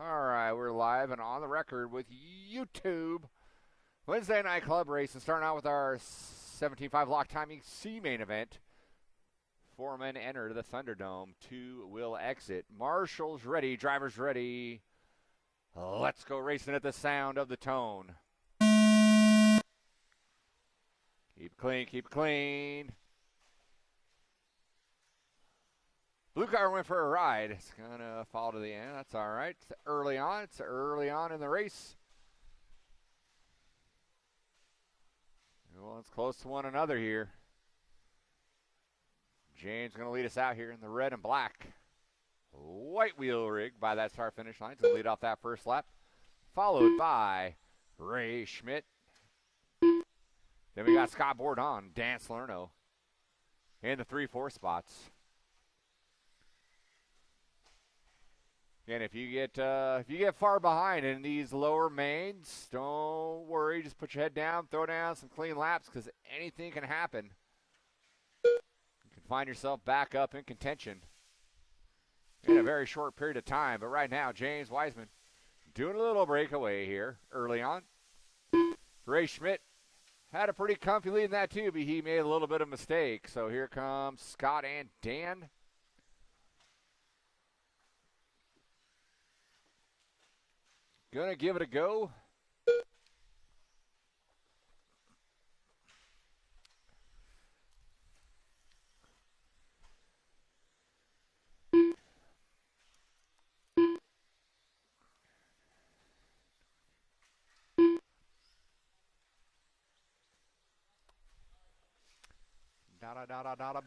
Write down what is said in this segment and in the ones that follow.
All right, we're live and on the record with YouTube. Wednesday night club race and starting out with our 17.5 lock timing C main event. 4 men enter the Thunderdome. 2 will exit. Marshall's ready. Driver's ready. Let's go racing at the sound of the tone. Keep clean, keep clean. Blue car went for a ride. It's going to fall to the end. That's all right. It's early on. It's early on in the race. Well, it's close to one another here. James going to lead us out here in the red and black. White wheel rig by that start finish line. He's going to lead off that first lap. Followed by Ray Schmidt. Then we got Scott Bourdon, Dan Salerno in the 3-4 spots. And if you get far behind in these lower mains, don't worry. Just put your head down, throw down some clean laps because anything can happen. You can find yourself back up in contention in a very short period of time. But right now, James Wiseman doing a little breakaway here early on. Ray Schmidt had a pretty comfy lead in that too, but he made a little bit of mistake. So here comes Scott and Dan. Gonna give it a go.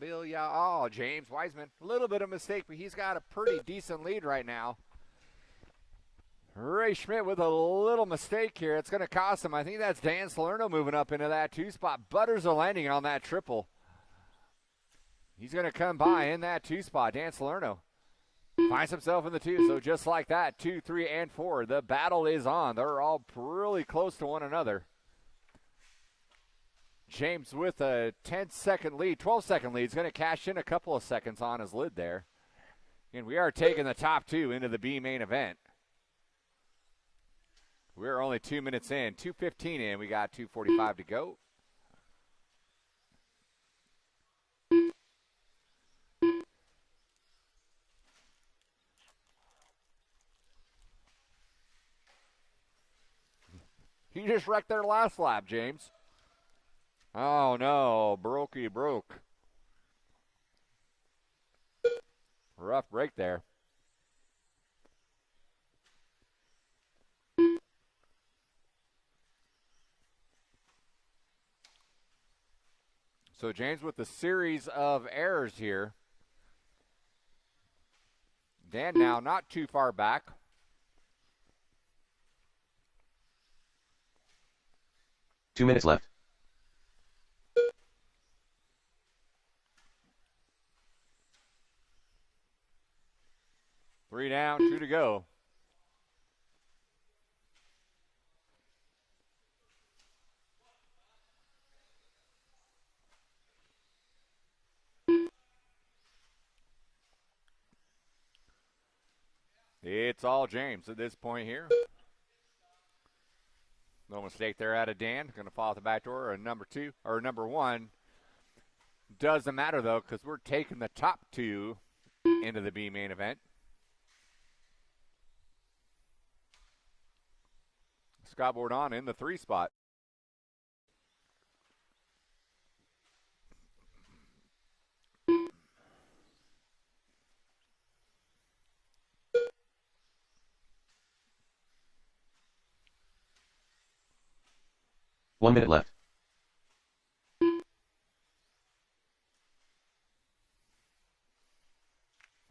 Bill, yeah. Oh, James Wiseman. A little bit of mistake, but he's got a pretty decent lead right now. Ray Schmidt with a little mistake here. It's going to cost him. I think that's Dan Salerno moving up into that 2 spot. Butters are landing on that triple. He's going to come by in that 2 spot. Dan Salerno finds himself in the 2. So just like that, 2, 3, and 4. The battle is on. They're all really close to one another. James with a 10-second lead, 12-second lead. He's going to cash in a couple of seconds on his lid there. And we are taking the top 2 into the B main event. We're only 2 minutes in, 2:15 in. We got 2:45 to go. He just wrecked their last lap, James. Oh, no. Broke. Rough break there. So James with the series of errors here. Dan now not too far back. Two minutes left. Three down, 2 to go. It's all James at this point here. No mistake there out of Dan. Going to fall out the back door. And number 1. Doesn't matter, though, because we're taking the top 2 into the B main event. Scott Bourdon in the 3 spot. One minute left.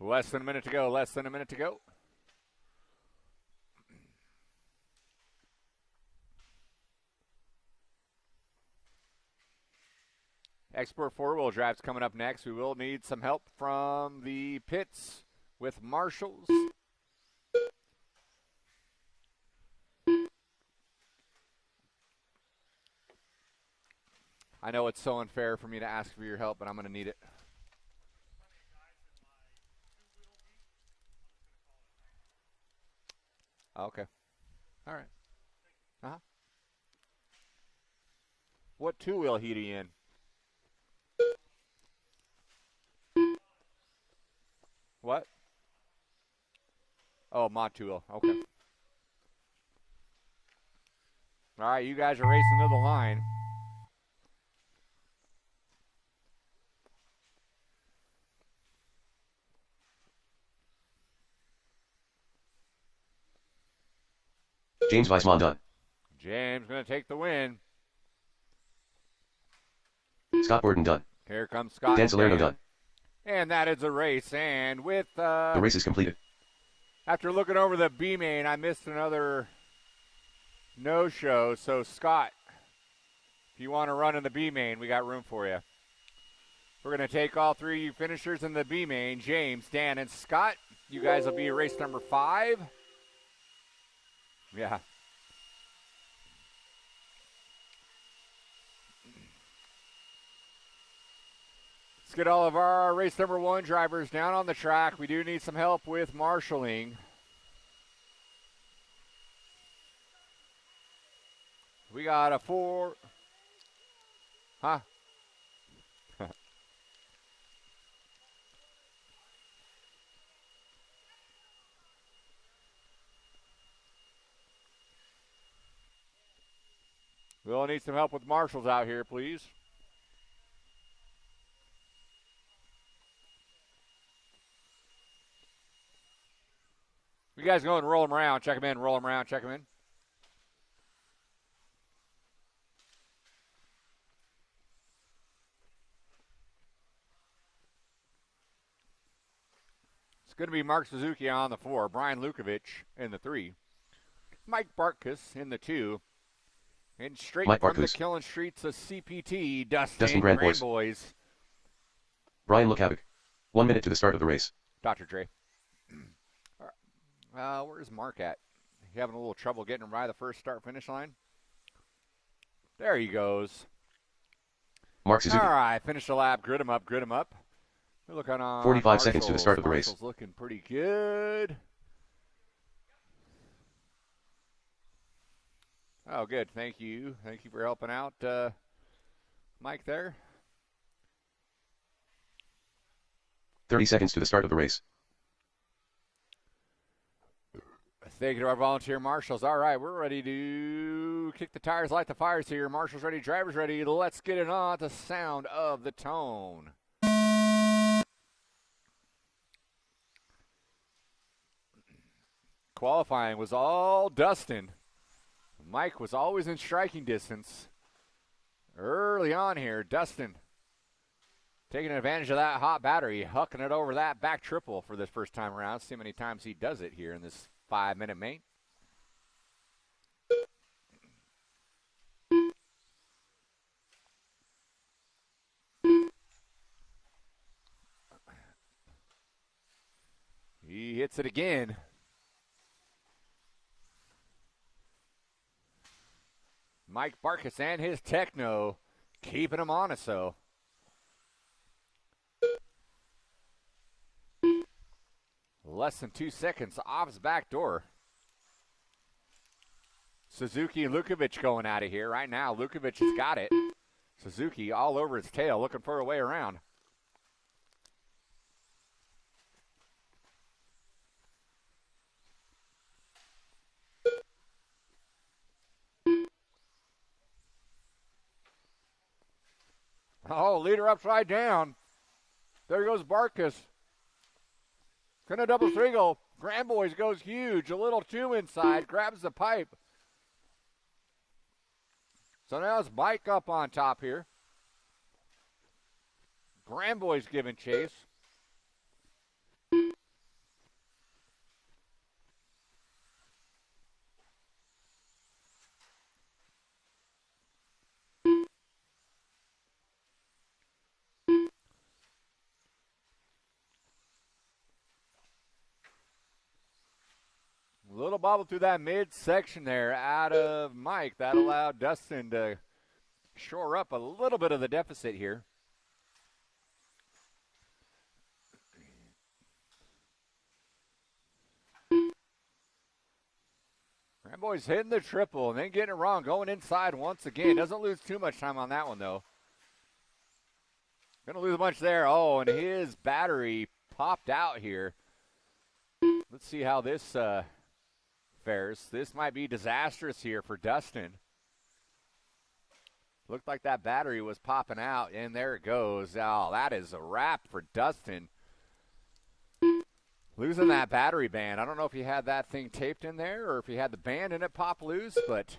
Less than a minute to go. Export 4-wheel drive's coming up next. We will need some help from the pits with Marshalls. I know it's so unfair for me to ask for your help, but I'm going to need it. Okay. All right. Uh-huh. What two-wheel heat are you in? What? Oh, mod two-wheel. Okay. All right, you guys are racing to the line. James Weissman done. James going to take the win. Scott Borden done. Here comes Scott. Dan Salerno done. And that is a race. And with The race is completed. after looking over the B main, I missed another no-show. So Scott, if you want to run in the B main, we got room for you. We're going to take all three finishers in the B main, James, Dan, and Scott. You guys will be race number 5. Yeah. Let's get all of our race number 1 drivers down on the track. We do need some help with marshaling. We got a 4. Huh? We'll need some help with marshals out here, please. You guys go and roll them around. Check them in. Roll them around. Check them in. It's going to be Mark Suzuki on the 4, Brian Lukovich in the 3, Mike Bartkus in the 2, and straight Mike from the Bartkus. killing streets of CPT, Dustin Grand Grand Boys. Boys. Brian Lukavik. 1 minute to the start of the race. Dr. Dre. Where's Mark at? You having a little trouble getting him by the first start-finish line? There he goes. Mark Suzuki. All right, finish the lap. Grid him up, grid him up. We're looking on 45 seconds to the start of the race. Marshall's looking pretty good. Oh, good. Thank you. Thank you for helping out, Mike there. 30 seconds to the start of the race. Thank you to our volunteer marshals. All right, we're ready to kick the tires, light the fires here. Marshals ready, drivers ready. Let's get it on the sound of the tone. Qualifying was all Dustin. Mike was always in striking distance. Early on here, Dustin taking advantage of that hot battery, hucking it over that back triple for this first time around. See how many times he does it here in this 5-minute main. He hits it again. Mike Bartkus and his Techno keeping him honest, so. Less than 2 seconds off his back door. Suzuki and Lukovich going out of here right now. Lukovich has got it. Suzuki all over his tail, looking for a way around. Oh, leader upside down. There goes Bartkus. Gonna double single. Grand Boys goes huge. A little 2 inside. Grabs the pipe. So now it's Mike up on top here. Grand Boys giving chase. Little bobble through that midsection there out of Mike. That allowed Dustin to shore up a little bit of the deficit here. Grand Boy's hitting the triple and then getting it wrong, going inside once again. Doesn't lose too much time on that one, though. Going to lose a bunch there. Oh, and his battery popped out here. Let's see how this fares. This might be disastrous here for Dustin. Looked like that battery was popping out, and there it goes. Oh, that is a wrap for Dustin. Losing that battery band. I don't know if he had that thing taped in there or if he had the band and it pop loose, but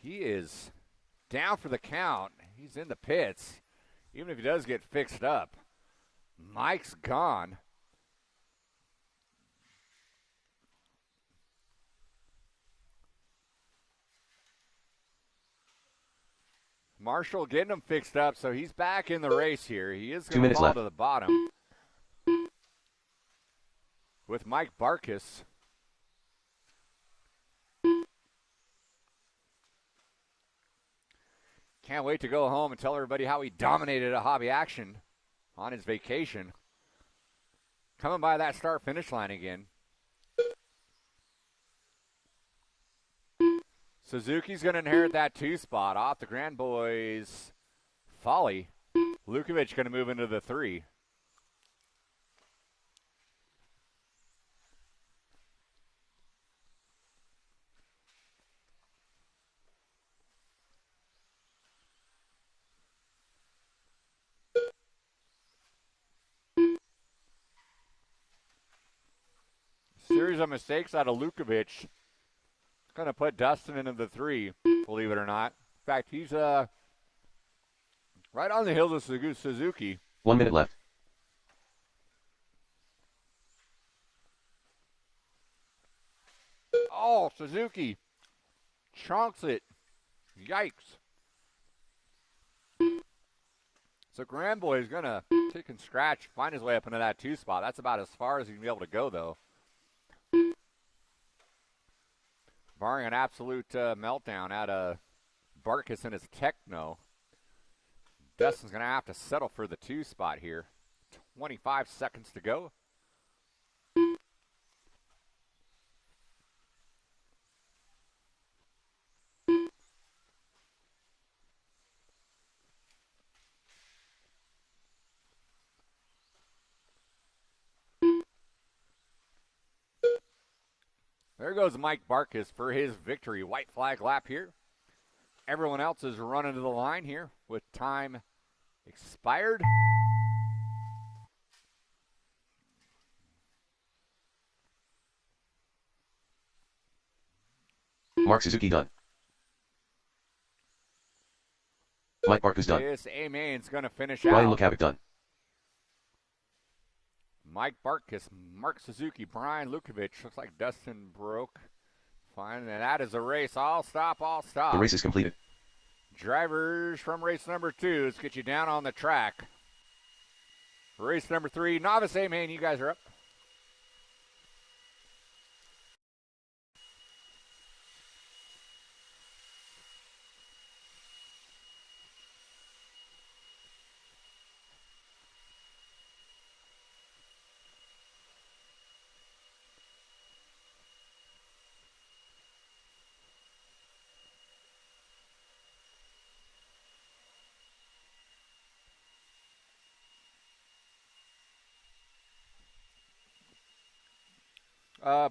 he is down for the count. He's in the pits. Even if he does get fixed up, Mike's gone. Marshall getting him fixed up, so he's back in the race here. He is going to fall to the bottom with Mike Barkus. Can't wait to go home and tell everybody how he dominated a hobby action on his vacation. Coming by that start-finish line again. Suzuki's going to inherit that 2 spot off the Grand Boys' folly. Lukovic going to move into the 3. Series of mistakes out of Lukovic. Going to put Dustin into the 3, believe it or not. In fact, he's right on the heels of Suzuki. 1 minute left. Oh, Suzuki chunks it. Yikes. So Grand Boy is going to kick and scratch, find his way up into that 2 spot. That's about as far as he can be able to go, though. Barring an absolute meltdown out of Barkus and his Techno, Dustin's going to have to settle for the 2 spot here. 25 seconds to go. There goes Mike Barkus for his victory. White flag lap here. Everyone else is running to the line here with time expired. Mark Suzuki done. Mike Barkus done. This A-Main's going to finish Brian out. Lukovic done. Mike Barkus, Mark Suzuki, Brian Lukovic. Looks like Dustin broke. Fine, and that is a race. All stop, all stop. The race is completed. Drivers from race number 2, let's get you down on the track. Race number 3, Novice A-Main, you guys are up.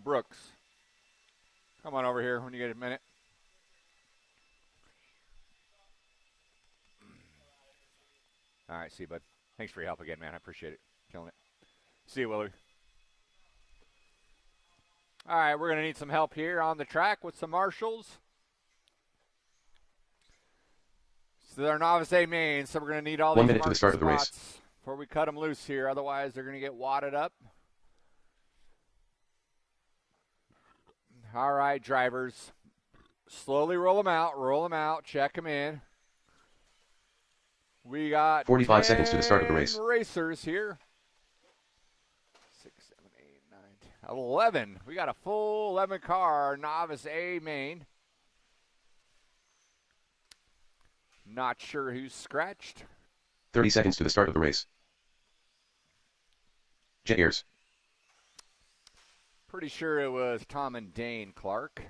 Brooks, come on over here when you get a minute. All right, see you, bud. Thanks for your help again, man. I appreciate it. Killing it. See you, Willard. All right, we're going to need some help here on the track with some marshals. So they're Novice A-Main, so we're going to need all 1 these minute to the start of the race before we cut them loose here. Otherwise, they're going to get wadded up. All right, drivers. Slowly roll them out, check them in. We got 45 seconds to the start of the race. Racers here. 6, 7, 8, 9, 10, 11. We got a full 11 car Novice A-Main. Not sure who's scratched. 30 seconds to the start of the race. Jet ears. Pretty sure it was Tom and Dane Clark.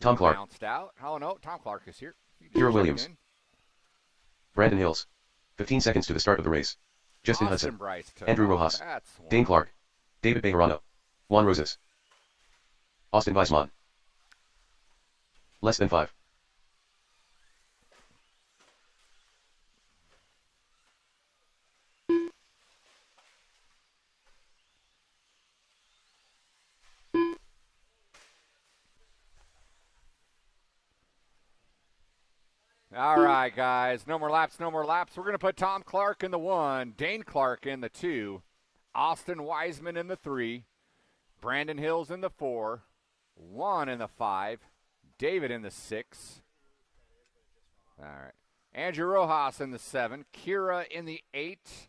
Tom Clark. Bounced out. Oh, no, Tom Clark is here. Kira Williams. Brandon Hills. 15 seconds to the start of the race. Justin Austin Hudson. Bryce took Andrew off. Rojas. That's Dane one. Clark. David Bejarano. Juan Rosas. Austin Weisman. Less than 5. All right, guys. No more laps, no more laps. We're going to put Tom Clark in the 1, Dane Clark in the 2, Austin Wiseman in the 3, Brandon Hills in the 4, Juan in the 5, David in the 6. All right. Andrew Rojas in the 7, Kira in the 8,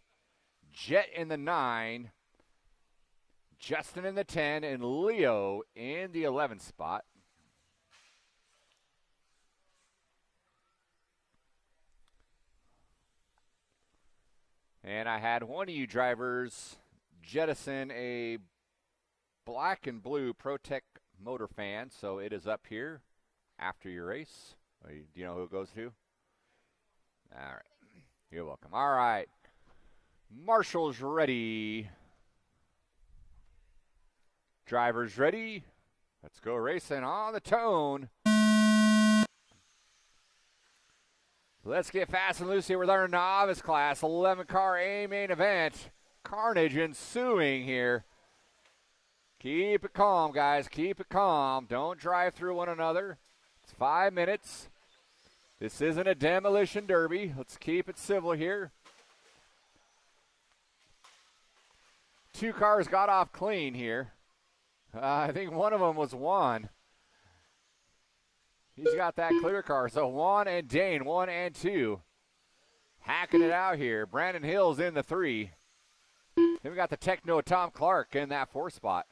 Jet in the 9, Justin in the 10, and Leo in the 11th spot. And I had one of you drivers jettison a black and blue ProTech motor fan, so it is up here after your race. Do you know who it goes to? All right. You're welcome. All right. Marshall's ready. Drivers ready. Let's go racing on the tone. Let's get fast and loose here with our novice class, 11-car A main event. Carnage ensuing here. Keep it calm, guys. Keep it calm. Don't drive through one another. It's 5 minutes. This isn't a demolition derby. Let's keep it civil here. 2 cars got off clean here. I think one of them was Juan. He's got that clear car. So Juan and Dane, 1 and 2. Hacking it out here. Brandon Hills in the 3. Then we got the Techno Tom Clark in that 4 spot.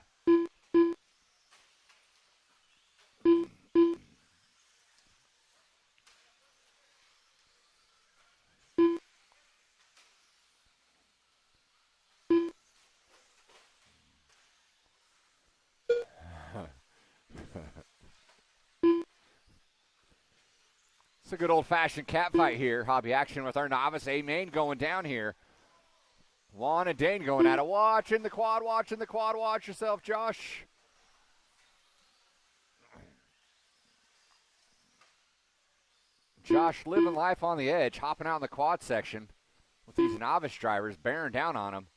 It's a good old-fashioned cat fight here. Hobby action with our novice A-main going down here. Juan and Dane going at it. Watching the quad, watching the quad. Watch yourself, Josh. Josh living life on the edge, hopping out in the quad section with these novice drivers, bearing down on them.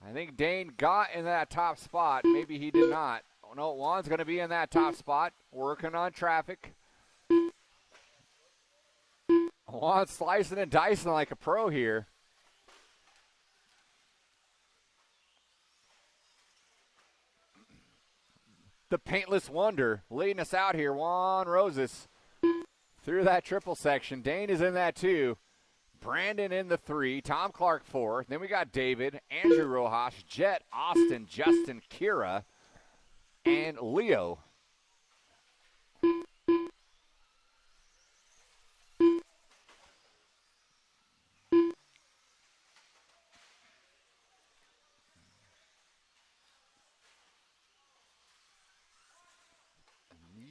I think Dane got in that top spot. Maybe he did not. Oh, no, Juan's going to be in that top spot, working on traffic. Juan slicing and dicing like a pro here. The paintless wonder leading us out here. Juan Rosas through that triple section. Dane is in that 2. Brandon in the 3. Tom Clark 4. Then we got David, Andrew Rojas, Jet, Austin, Justin, Kira, and Leo.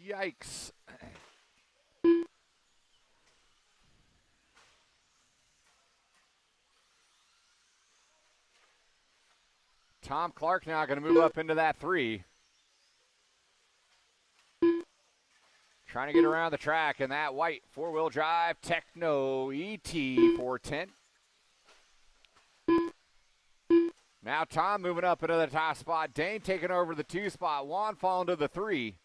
Yikes. Tom Clark now going to move up into that 3. Trying to get around the track in that white 4-wheel drive Techno ET 410. Now Tom moving up into the top spot. Dane taking over the 2 spot. Juan falling to the 3.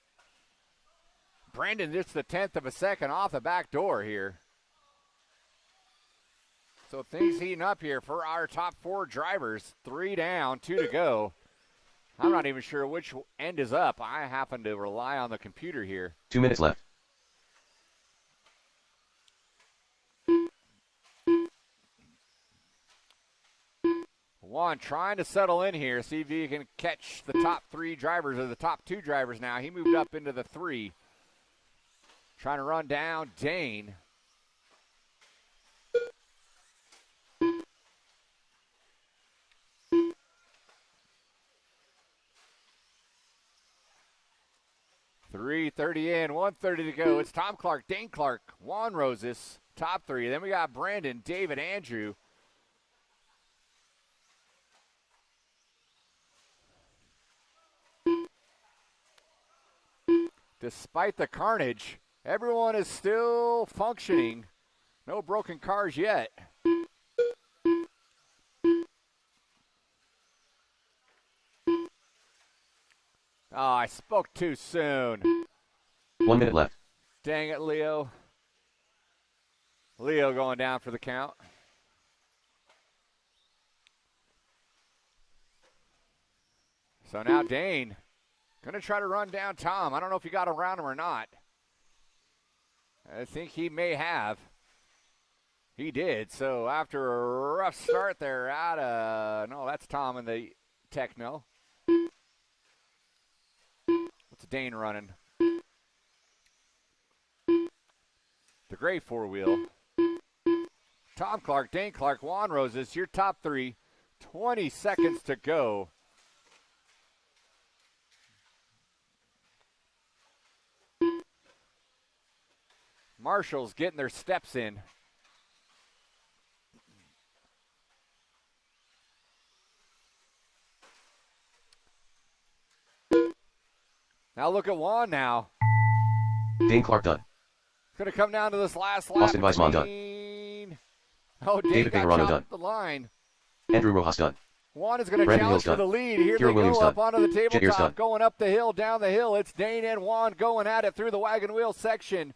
Brandon just the 10th of a second off the back door here. So things heating up here for our top 4 drivers. 3 down, 2 to go. I'm not even sure which end is up. I happen to rely on the computer here. 2 minutes left. Juan trying to settle in here, see if he can catch the top 3 drivers, or the top 2 drivers now. He moved up into the 3. Trying to run down Dane. 3:30 in, 1:30 to go. It's Tom Clark, Dane Clark, Juan Rosas, top three. Then we got Brandon, David, Andrew. Despite the carnage, everyone is still functioning. No broken cars yet. Oh, I spoke too soon. 1 minute left. Dang it, Leo. Leo going down for the count. So now Dane going to try to run down Tom. I don't know if he got around him or not. I think he may have. He did. So after a rough start there no, that's Tom in the Techno. What's Dane running? The gray four-wheel. Tom Clark, Dane Clark, Juan Rosas, your top three. 20 seconds to go. Marshall's getting their steps in. Now look at Juan now. Dane Clark done. It's going to come down to this last lap. Austin Weisman done. Oh, Dane David got Pecorano chopped done. the line. Andrew Rojas done. Juan is going to Brandon challenge Hills for the done. lead. Here Kira they Williams go up done. onto the Jet Ears tabletop, done. going up the hill, down the hill. It's Dane and Juan going at it through the wagon wheel section.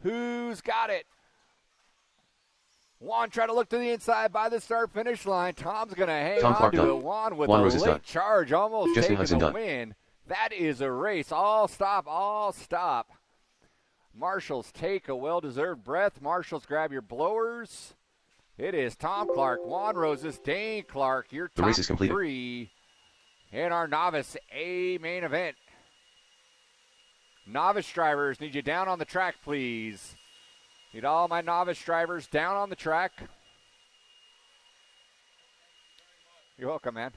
Who's got it? Juan trying to look to the inside by the start-finish line. Tom's going to hang Tom on Clark to done. it. Juan with Juan a Rosas late done. charge, almost Justin taking Hudson the done. win. That is a race. All stop, all stop. Marshall's take a well-deserved breath. Marshall's grab your blowers. It is Tom Clark, Juan Rosas, Dane Clark, your The top race is completed. three in our Novice A main event. Novice drivers, need you down on the track, please. Need all my novice drivers down on the track. You're welcome, man.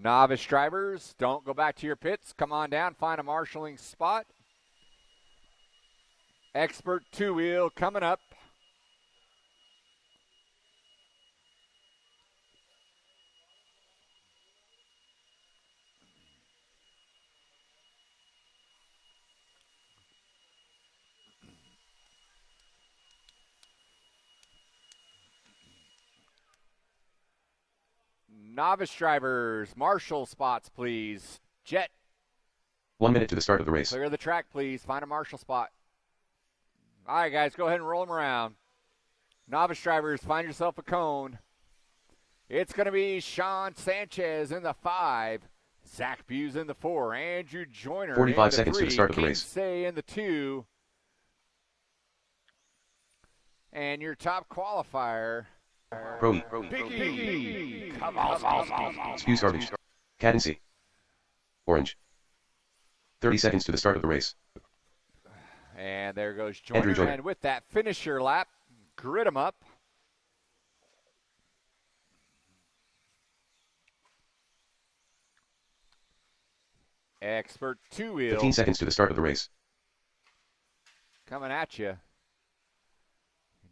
Novice drivers, don't go back to your pits. Come on down, find a marshalling spot. Expert two-wheel coming up. Novice drivers, marshal spots, please. Jet, 1 minute to the start of the race. clear the track, please. Find a marshal spot. All right, guys, go ahead and roll them around. Novice drivers, find yourself a cone. It's going to be Sean Sanchez in the 5. Zach Buse in the 4. Andrew Joyner 45 in the seconds 3. to the start of the race. Say in the 2. And your top qualifier, Brody. Biggie. Come on. Spews garbage. Cadency. Orange. 30 seconds to the start of the race. And there goes Andrew Joyner. Joyner. And with that finisher lap, grid him up. Expert two-wheel 15 seconds to the start of the race. coming at you.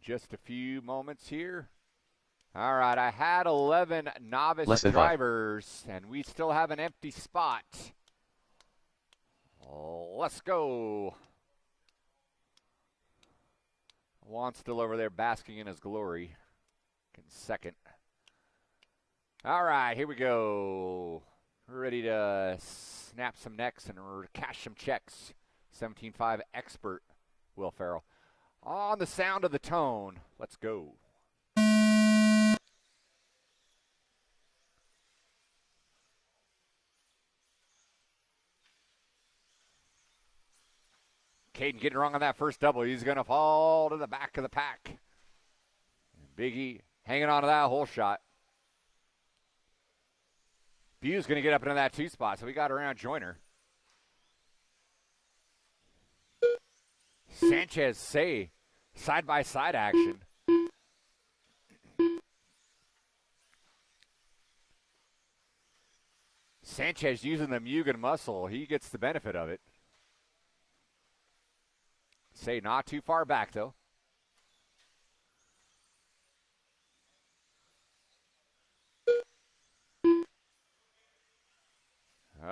Just a few moments here. All right, I had 11 novice Less than 5. drivers, and we still have an empty spot. Let's go. Juan's still over there basking in his glory. In second. All right, here we go. We're ready to snap some necks and cash some checks. 17.5 expert Will Ferrell. On the sound of the tone, let's go. Caden getting wrong on that first double. He's going to fall to the back of the pack. Biggie hanging on to that whole shot. Bue's going to get up into that 2 spot, so we got around Joyner. Sanchez, Say, side-by-side action. Sanchez using the Mugen muscle. He gets the benefit of it. Say not too far back, though.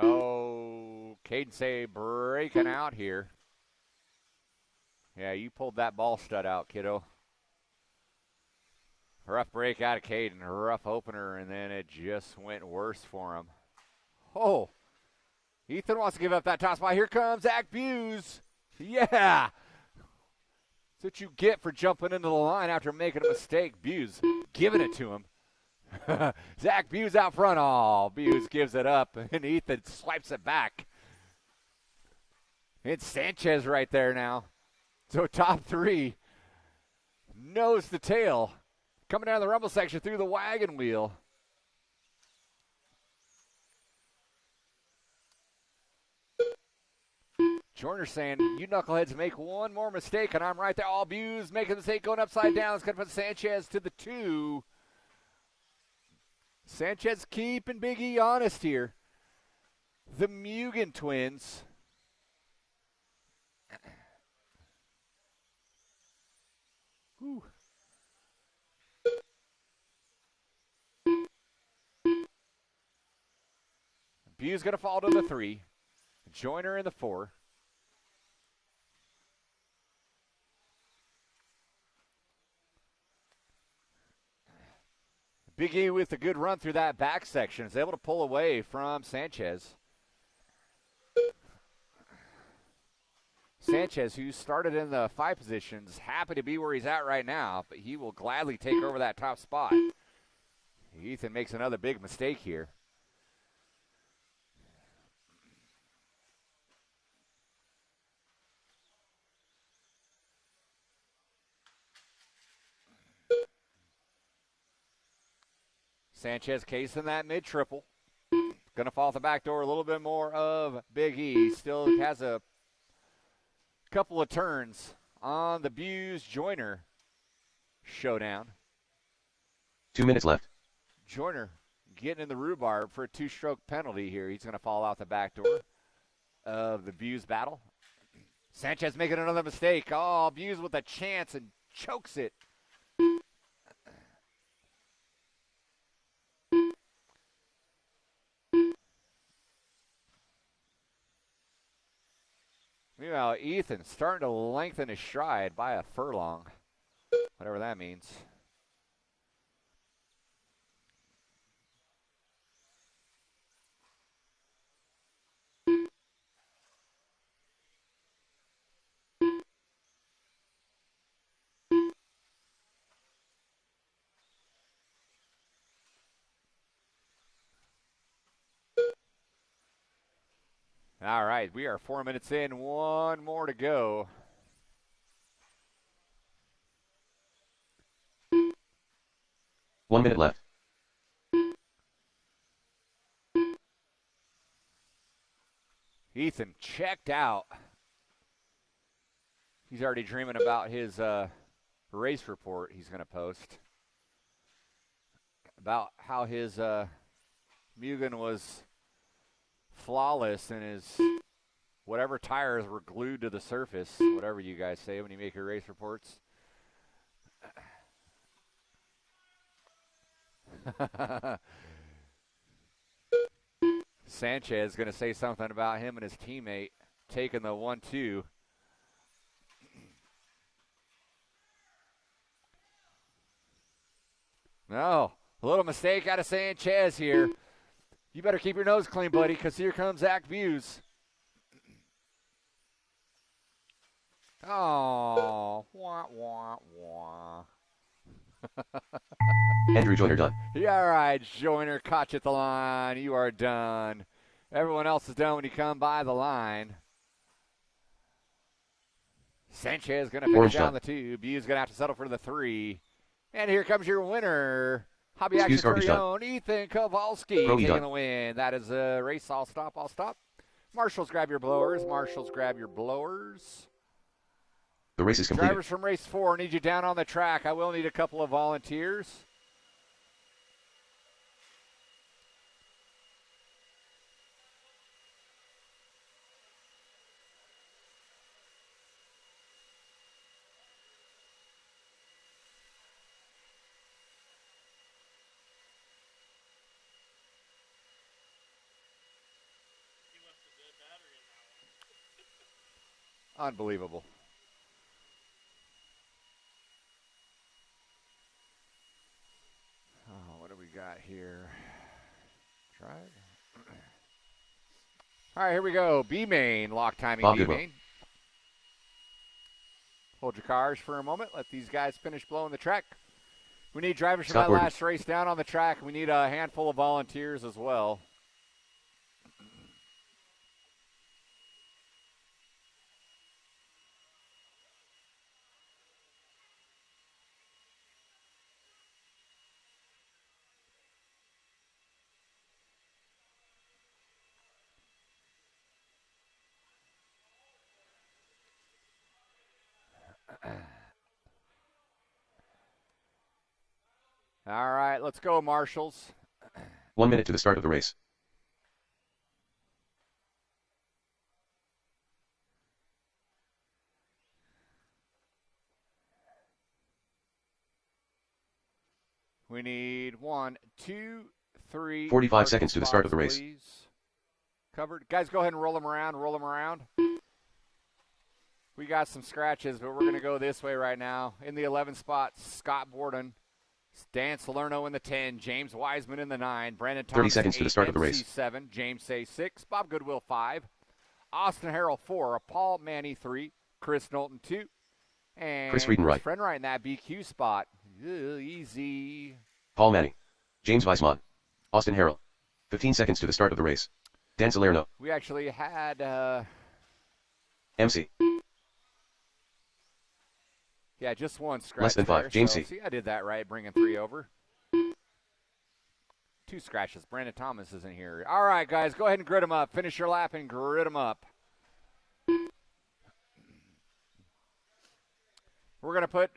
Oh, Caden Say breaking out here. Yeah, you pulled that ball stud out, kiddo. Rough break out of Caden, rough opener, and then it just went worse for him. Oh, Ethan wants to give up that top spot. Here comes Zach Buse. Yeah. That's what you get for jumping into the line after making a mistake. Buse giving it to him. Zach Buse out front. Oh, Buse gives it up, and Ethan swipes it back. It's Sanchez right there now. So top three, nose to tail, coming down the rumble section through the wagon wheel. Joyner saying, you knuckleheads make one more mistake, and I'm right there. All Buse making a mistake, going upside down. It's going to put Sanchez to the 2. Sanchez keeping Big E honest here. The Mugen twins. Whew. Buse going to fall to the 3. Joyner in the 4. Big E with a good run through that back section is able to pull away from Sanchez. Sanchez, who started in the 5 positions, happy to be where he's at right now, but he will gladly take over that top spot. Ethan makes another big mistake here. Sanchez casing that mid-triple. Going to fall off the back door a little bit more of Big E. Still has a couple of turns on the Buse-Joyner showdown. 2 minutes left. Joyner getting in the rhubarb for a 2-stroke penalty here. He's going to fall out the back door of the Buse battle. Sanchez making another mistake. Oh, Buse with a chance and chokes it. Meanwhile, Ethan starting to lengthen his stride by a furlong, whatever that means. All right, we are 4 minutes in, 1 more to go. One minute left. Ethan checked out. He's already dreaming about his race report he's going to post. About how his Mugen was flawless and his whatever tires were glued to the surface, whatever you guys say when you make your race reports. Sanchez is going to say something about him and his teammate taking the 1-2. No, a little mistake out of Sanchez here. You better keep your nose clean, buddy, because here comes Zach Buse. Oh, wah, wah, wah. Andrew Joyner done. Yeah, all right, Joyner, caught you at the line. You are done. Everyone else is done when you come by the line. Sanchez going to finish down the 2. Buse going to have to settle for the 3. And here comes your winner. Hobby Action very own Ethan Kowalski taking the win. That is a race. I'll stop. Marshals, grab your blowers. The race is completed. Drivers from race 4, need you down on the track. I will need a couple of volunteers. Unbelievable. Oh, what do we got here? Try it. All right, here we go. B-main, lock timing Bob B-main. Hold your cars for a moment. Let these guys finish blowing the track. We need drivers from Scott that Gordon. last race down on the track. We need a handful of volunteers as well. All right, let's go, Marshals. 1 minute to the start of the race. We need 1, 2, 3. 45 seconds to the start of the race. Please. Covered. Guys, go ahead and roll them around. Roll them around. We got some scratches, but we're going to go this way right now. In the 11th spot, Scott Borden. Dan Salerno in the 10. James Wiseman in the 9. Brandon Thomas 30 seconds 8, to the start of the race. MC 7. James Say 6. Bob Goodwill 5. Austin Harrell 4. Paul Manny 3. Chris Knowlton 2. And Chris Friedenreich. Friend right in that BQ spot. Ugh, easy. Paul Manning. James Weissman. Austin Harrell. 15 seconds to the start of the race. Dan Salerno. We actually had MC. yeah, just one scratch. Less than 5. there. James So, C. see, I did that right, bringing 3 over. 2 scratches. Brandon Thomas isn't here. All right, guys, go ahead and grid them up. Finish your lap and grid them up. We're going to put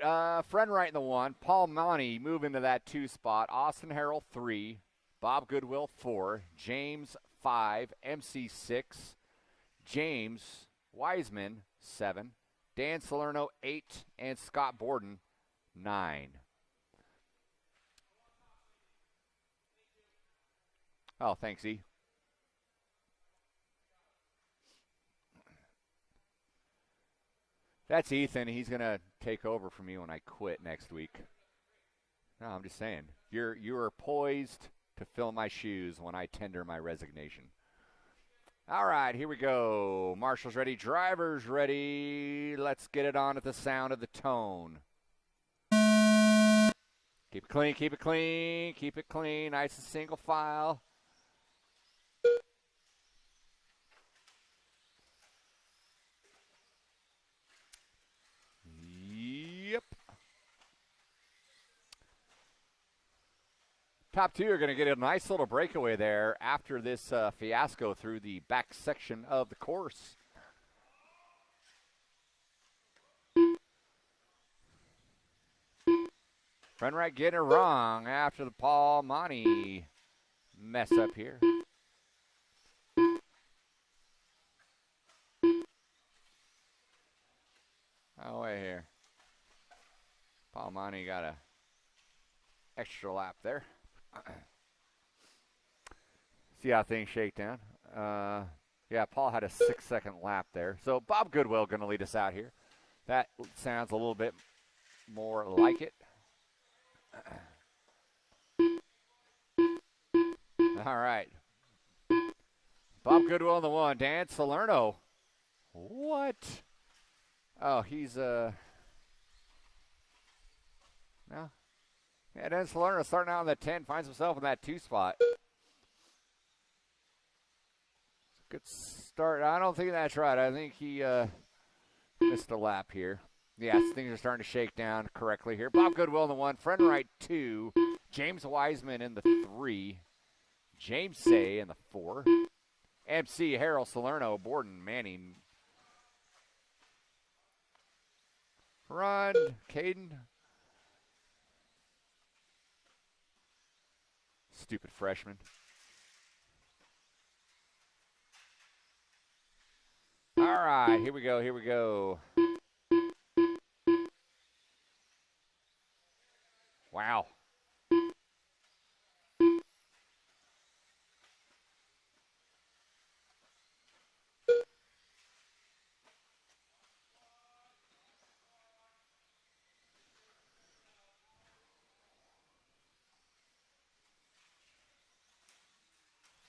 Friend right in the 1. Paul Monty move into that 2 spot. Austin Harrell 3. Bob Goodwill 4. James 5. MC 6. James Wiseman 7. Dan Salerno 8. And Scott Borden 9. Oh, thanks, E. That's Ethan. He's going to take over for me when I quit next week. No, I'm just saying. You are poised to fill my shoes when I tender my resignation. All right, here we go. Marshals ready. Drivers ready. Let's get it on at the sound of the tone. Keep it clean, keep it clean, keep it clean. Nice and single file. Yep. Top 2 are going to get a nice little breakaway there after this fiasco through the back section of the course. Friend right getting it wrong after the Paul Monty mess up here. Oh, wait here. Paul Monty got a extra lap there. See how things shake down. Yeah, Paul had a 6-second lap there. So Bob Goodwill going to lead us out here. That sounds a little bit more like it. All right. Bob Goodwill in the 1. Dan Salerno. What? Oh, he's no. Yeah, Dan Salerno starting out on the 10, finds himself in that 2 spot. Good start. I don't think that's right. I think he missed a lap here. Yes, things are starting to shake down correctly here. Bob Goodwill in the 1, Friend right 2, James Wiseman in the 3, James Say in the 4, MC Harold Salerno, Borden Manning. Run, Caden. Stupid freshman. All right, here we go, here we go. Wow.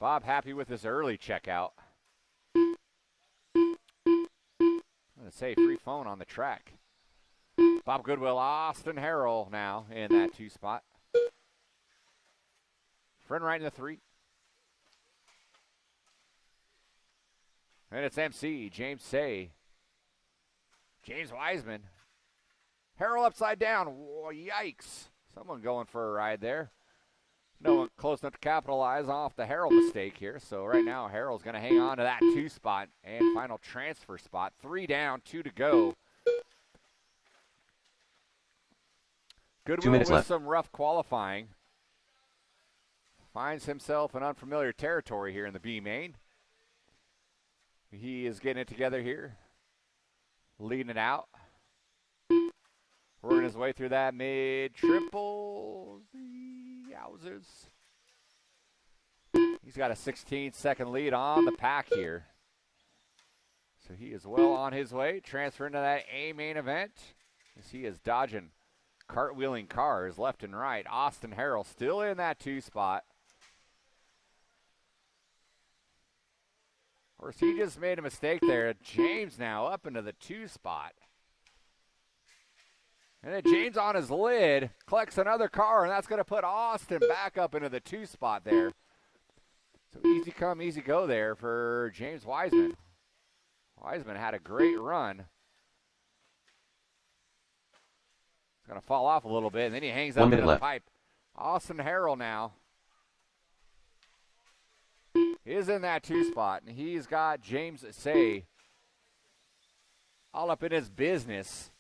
Bob happy with his early checkout. I'm going to say free phone on the track. Bob Goodwill, Austin Harrell now in that 2 spot. Friend right in the 3. And it's MC, James Say. James Wiseman. Harrell upside down. Whoa, yikes. Someone going for a ride there. No one close enough to capitalize off the Harrell mistake here. So right now, Harrell's going to hang on to that 2 spot and final transfer spot. 3 down, 2 to go. Goodwill with left. some rough qualifying. Finds himself in unfamiliar territory here in the B main. He is getting it together here. Leading it out. Working his way through that mid-triple. Yowzers. He's got a 16-second lead on the pack here. So he is well on his way. Transferring to that A main event. As he is dodging cartwheeling cars left and right. Austin Harrell still in that 2 spot. Of course, he just made a mistake there. James now up into the 2 spot. And then James on his lid collects another car, and that's going to put Austin back up into the 2 spot there. So easy come, easy go there for James Wiseman. Wiseman had a great run. He's going to fall off a little bit, and then he hangs up into the pipe. Austin Harrell now is in that 2 spot, and he's got James Say all up in his business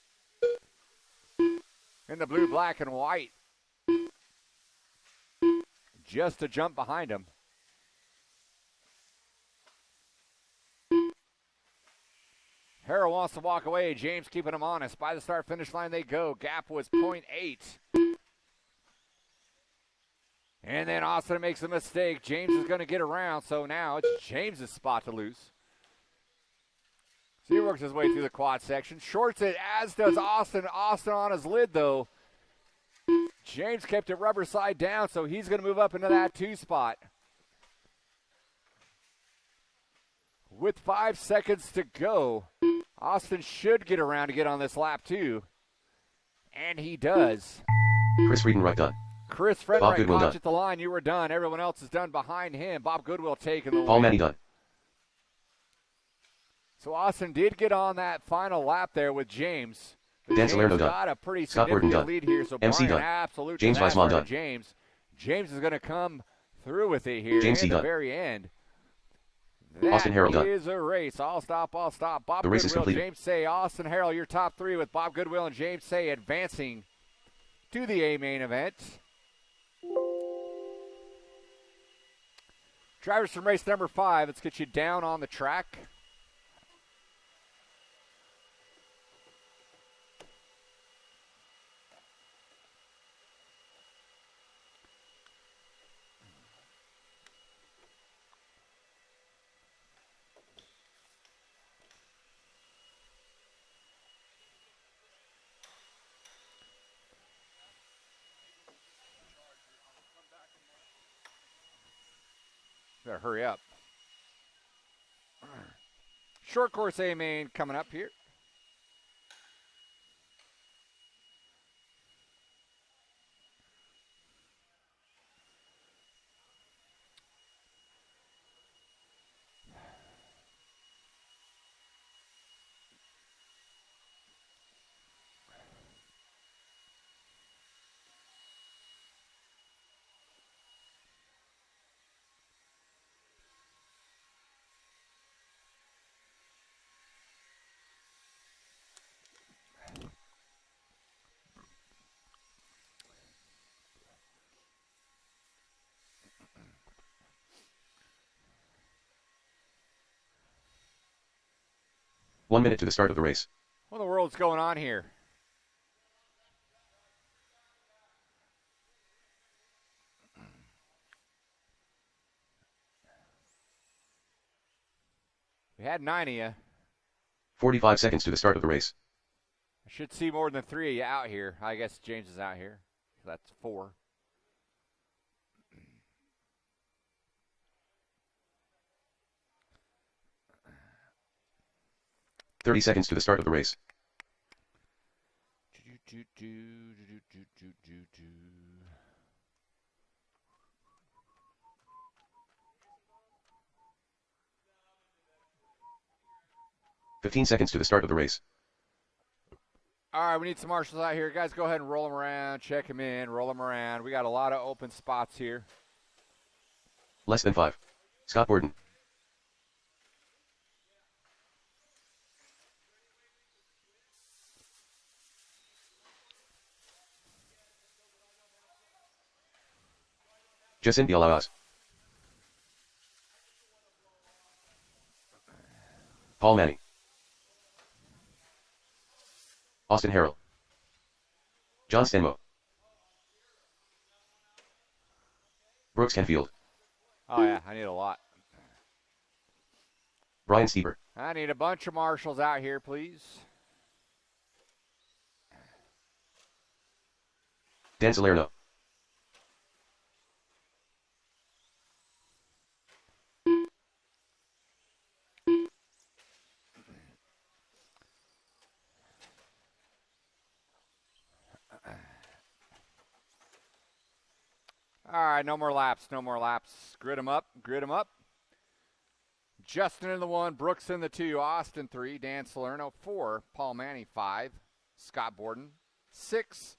in the blue, black, and white. Just a jump behind him. Harrell wants to walk away. James keeping him honest. By the start-finish line they go. Gap was 0.8. And then Austin makes a mistake. James is going to get around, so now it's James's spot to lose. So he works his way through the quad section. Shorts it, as does Austin. Austin on his lid, though. James kept it rubber side down, so he's going to move up into that 2 spot. With 5 seconds to go, Austin should get around to get on this lap, too. And he does. Chris Friedenreich done. Chris Friedenreich caught at the line. You were done. Everyone else is done behind him. Bob Goodwill taking the lead. Paul Manny done. So Austin did get on that final lap there with James. Dan Salerno done. Got a pretty Scott significant lead here. So MC Brian, done. absolute James Weissman done. James is going to come through with it here James at the done. very end. Austin Harrell done. That is a race. I'll stop. Bob The race Goodwill, is complete. James Say, Austin Harrell, your top 3 with Bob Goodwill and James Say advancing to the A main event. Drivers from race number 5, let's get you down on the track. Better hurry up. Short course A main coming up here. 1 minute to the start of the race. What in the world's going on here? We had 9 of you. 45 seconds to the start of the race. I should see more than 3 of you out here. I guess James is out here. That's 4. 30 seconds to the start of the race. Do, do, do. 15 seconds to the start of the race. All right, we need some marshals out here. Guys, go ahead and roll them around, check them in, roll them around. We got a lot of open spots here. Less than 5. Scott Borden. Jacindy Alaaz. Paul Manning. Austin Harrell. John Stenmo. Brooks Canfield. Oh, yeah, I need a lot. Brian Stieber. I need a bunch of marshals out here, please. Dan Salerno. All right, no more laps, no more laps. Grid them up, grid them up. Justin in the 1, Brooks in the 2, Austin 3, Dan Salerno 4, Paul Manning 5, Scott Borden 6,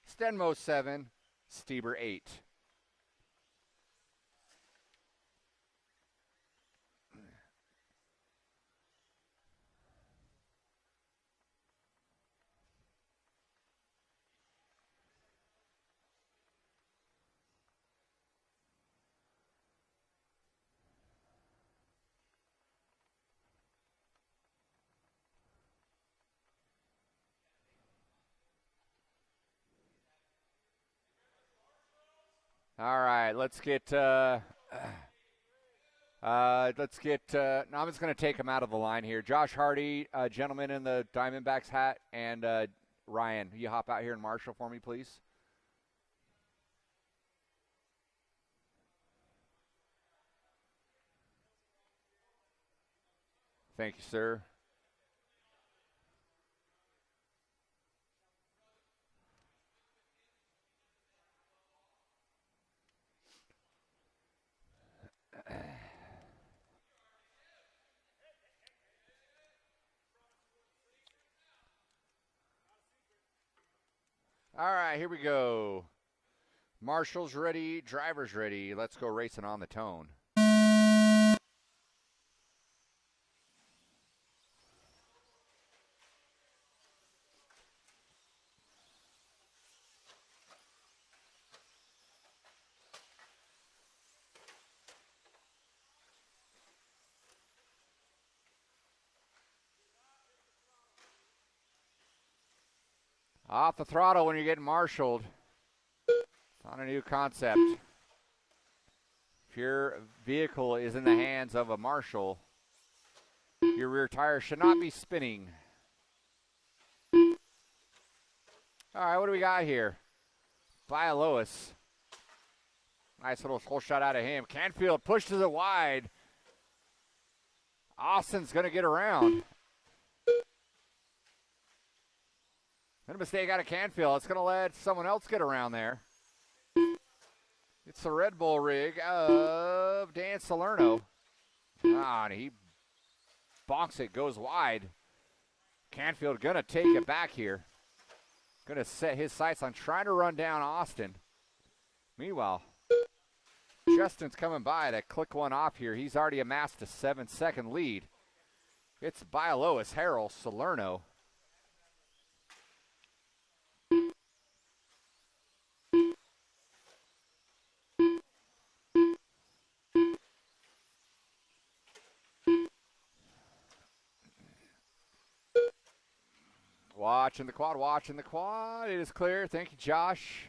Stenmo 7, Stieber 8. All right, let's get. No, I'm just going to take him out of the line here. Josh Hardy, gentleman in the Diamondbacks hat, and Ryan, you hop out here and marshal for me, please. Thank you, sir. All right, here we go. Marshals ready, drivers ready. Let's go racing on the tone. Off the throttle when you're getting marshaled. It's not a new concept. If your vehicle is in the hands of a marshal, your rear tire should not be spinning. All right, what do we got here? Bialowas. Nice little hole shot out of him. Canfield pushes it wide. Austin's going to get around. And a mistake out of Canfield. It's going to let someone else get around there. It's the Red Bull rig of Dan Salerno. And he bonks it, goes wide. Canfield going to take it back here. Going to set his sights on trying to run down Austin. Meanwhile, Justin's coming by to click one off here. He's already amassed a 7-second lead. It's Bialowas, Harrell, Salerno. Watching the quad, watching the quad. It is clear. Thank you, Josh.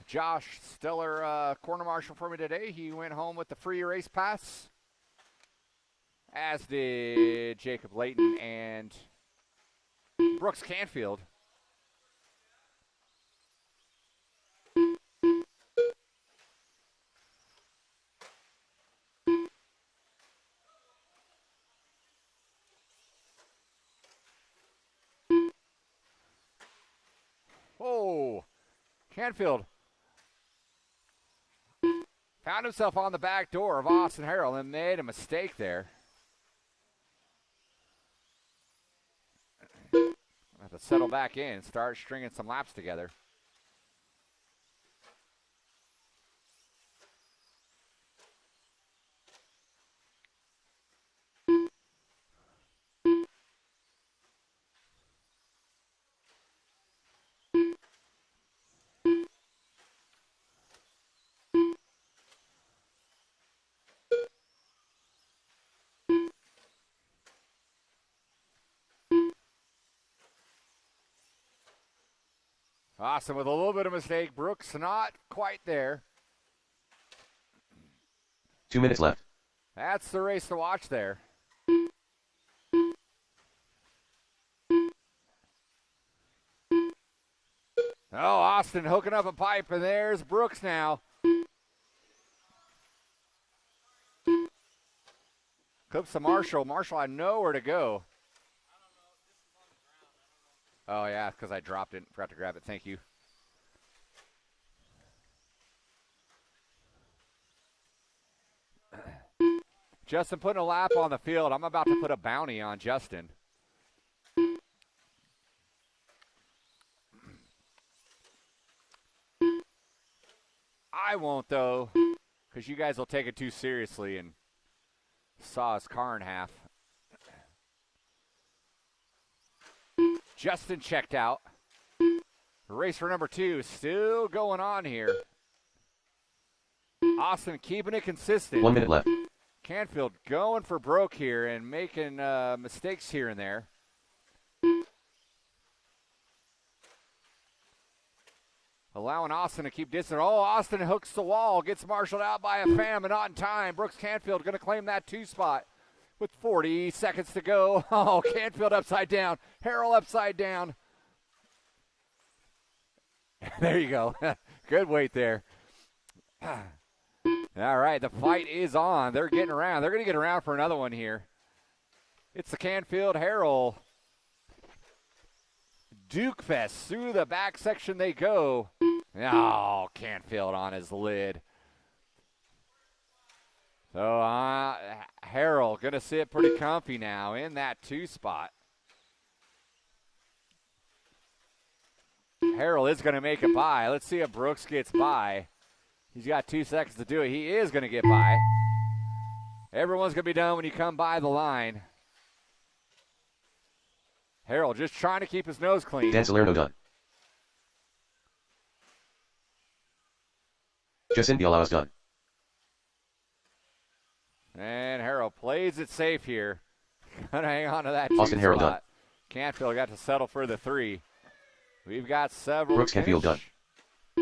Josh, stellar corner marshal for me today. He went home with the free race pass, as did Jacob Layton and Brooks Canfield. Oh, Canfield found himself on the back door of Austin Harrell and made a mistake there. Have to settle back in and start stringing some laps together. Austin with a little bit of mistake. Brooks not quite there. 2 minutes left. That's the race to watch there. Oh, Austin hooking up a pipe, and there's Brooks now. Clips to Marshall. Marshall had nowhere to go. Oh, yeah, because I dropped it. Forgot to grab it. Thank you. Justin putting a lap on the field. I'm about to put a bounty on Justin. I won't, though, because you guys will take it too seriously and saw his car in half. Justin checked out. Race for number 2 still going on here. Austin keeping it consistent. 1 minute left. Canfield going for broke here and making mistakes here and there. Allowing Austin to keep distance. Oh, Austin hooks the wall, gets marshaled out by a fan, but not in time. Brooks Canfield going to claim that 2 spot with 40 seconds to go. Oh, Canfield upside down. Harrell upside down. There you go. Good weight there. All right, the fight is on. They're getting around. They're going to get around for another one here. It's the Canfield Harrell Duke Fest. Through the back section they go. Oh, Canfield on his lid. So Harrell going to sit pretty comfy now in that 2 spot. Harrell is going to make it by. Let's see if Brooks gets by. He's got 2 seconds to do it. He is going to get by. Everyone's going to be done when you come by the line. Harrell just trying to keep his nose clean. Dan Salerno done. Jason Bialawas done. And Harrell plays it safe here. Gonna hang on to that 2 Austin Harrell spot. done. Canfield got to settle for the 3. We've got several. Brooks Canfield done.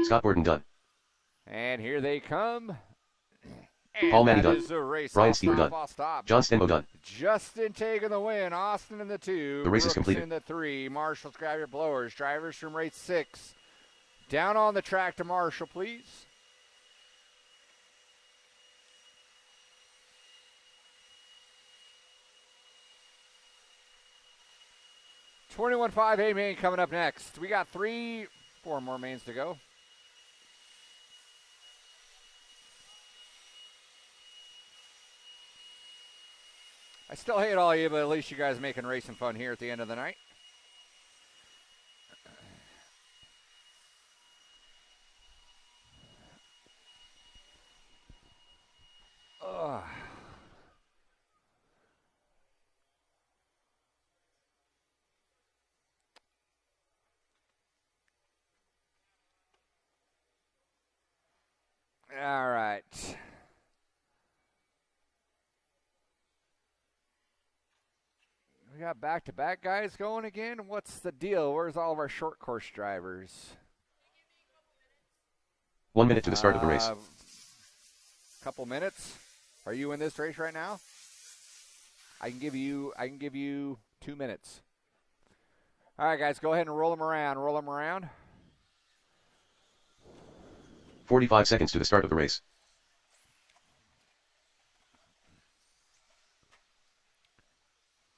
Scott Borden done. And here they come. And Paul Manny that done. is a race. Brian I'll Steele stop, done. I'll stop. John Stenmo done. Justin taking the win. Austin in the 2. The race is Brooks completed. in the 3. Marshall, grab your blowers. Drivers from race 6. Down on the track to Marshall, please. $21.5 A main coming up next. We got 4 more mains to go. I still hate all of you, but at least you guys making racing fun here at the end of the night. Ugh. All right. We got back-to-back guys going again. What's the deal? Where's all of our short course drivers? 1 minute to the start of the race. Couple minutes. Are you in this race right now? I can give you 2 minutes. All right, guys, go ahead and roll them around. Roll them around. 45 seconds to the start of the race.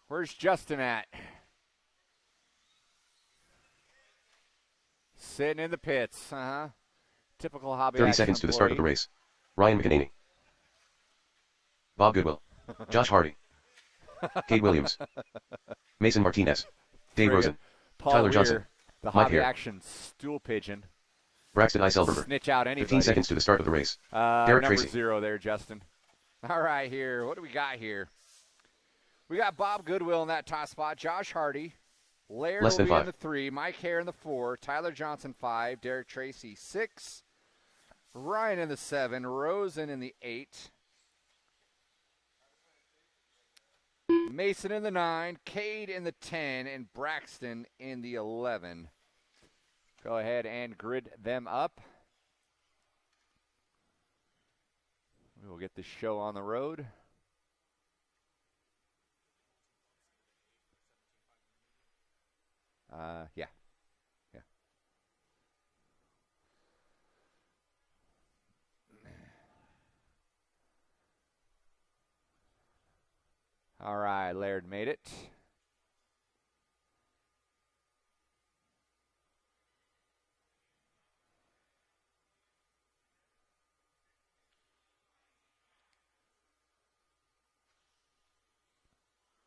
Where's Justin at? Sitting in the pits. Typical hobby. 30 seconds to the start of the race. Ryan McEnany. Bob Goodwill. Josh Hardy. Cade Williams. Mason Martinez. Dave Rosen. Paul Tyler Weir, Johnson. the Mike hobby Hare. action stool pigeon. Braxton Eiselberger. Snitch out anybody. 15 seconds to the start of the race. Derek number Tracy. 0 there, Justin. All right, here. What do we got here? We got Bob Goodwill in that top spot. Josh Hardy. Laird Less will than be in 5. the 3. Mike Hare in the 4. Tyler Johnson 5. Derek Tracy 6. Ryan in the 7. Rosen in the 8. Mason in the 9. Cade in the 10. And Braxton in the 11. Go ahead and grid them up. We will get this show on the road. Yeah. All right, Laird made it.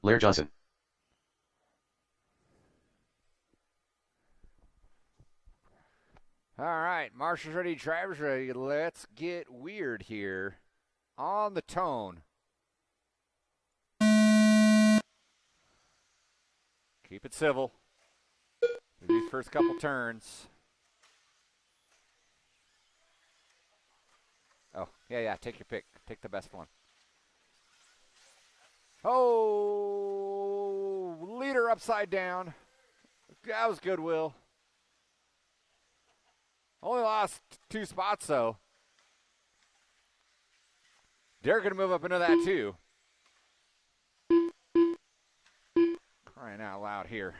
Laird Johnson. All right, marshals ready, drivers ready. Let's get weird here on the tone. Keep it civil. These first couple turns. Oh, yeah, take your pick. Take the best one. Oh, leader upside down. That was Goodwill. Only lost 2 spots, though. They're going to move up into that, too. Crying out loud here.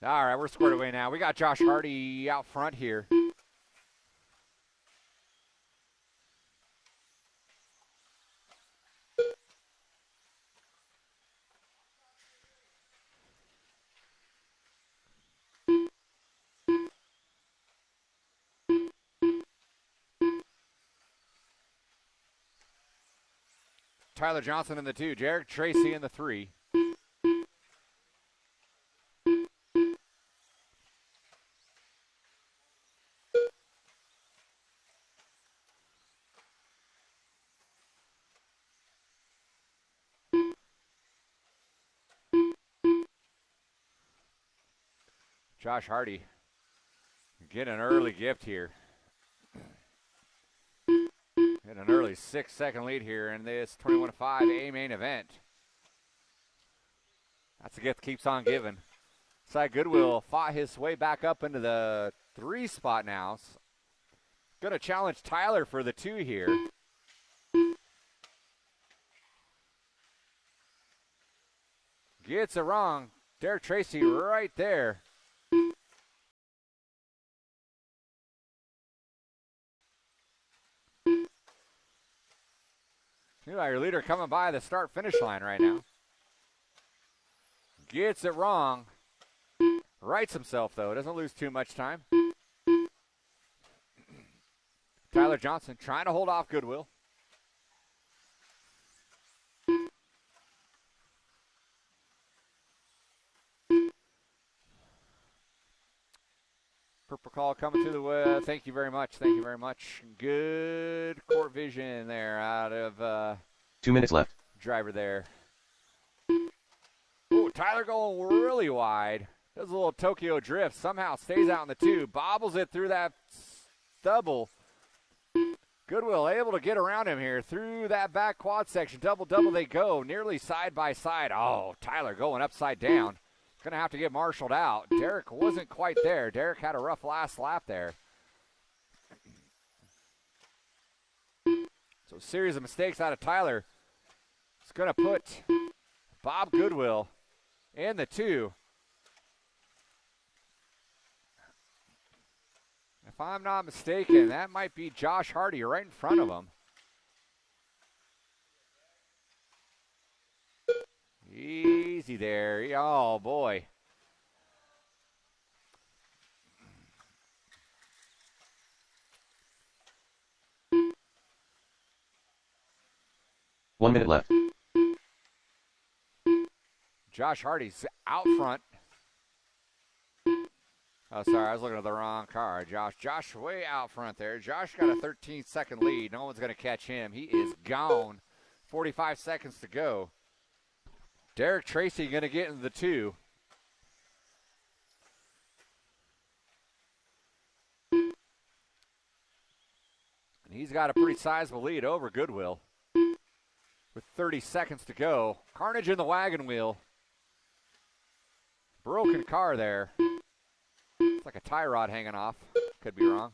All right, we're squared away now. We got Josh Hardy out front here. Tyler Johnson in the 2. Derek Tracy in the 3. Josh Hardy getting an early gift here. Getting an early 6-second lead here in this 21-5 A main event. That's a gift that keeps on giving. Cy Goodwill fought his way back up into the 3 spot now. Going to challenge Tyler for the 2 here. Gets it wrong. Derek Tracy right there. Your leader coming by the start-finish line right now. Gets it wrong. Rights himself, though. Doesn't lose too much time. Tyler Johnson trying to hold off Goodwill. Purple call coming through the way. Thank you very much. Thank you very much. Good court vision there out of 2 minutes left. driver there. Oh, Tyler going really wide. Does a little Tokyo drift. Somehow stays out in the 2. Bobbles it through that stubble. Goodwill able to get around him here through that back quad section. Double they go. Nearly side by side. Oh, Tyler going upside down. Going to have to get marshaled out. Derek wasn't quite there. Derek had a rough last lap there. So a series of mistakes out of Tyler. It's going to put Bob Goodwill in the 2. If I'm not mistaken, that might be Josh Hardy right in front of him. Easy there. Oh, boy. One minute left. Josh Hardy's out front. Oh, sorry, I was looking at the wrong car. Josh way out front there. Josh got a 13-second lead. No one's going to catch him. He is gone. 45 seconds to go. Derek Tracy going to get into the 2. And he's got a pretty sizable lead over Goodwill. With 30 seconds to go. Carnage in the wagon wheel. Broken car there. It's like a tie rod hanging off. Could be wrong.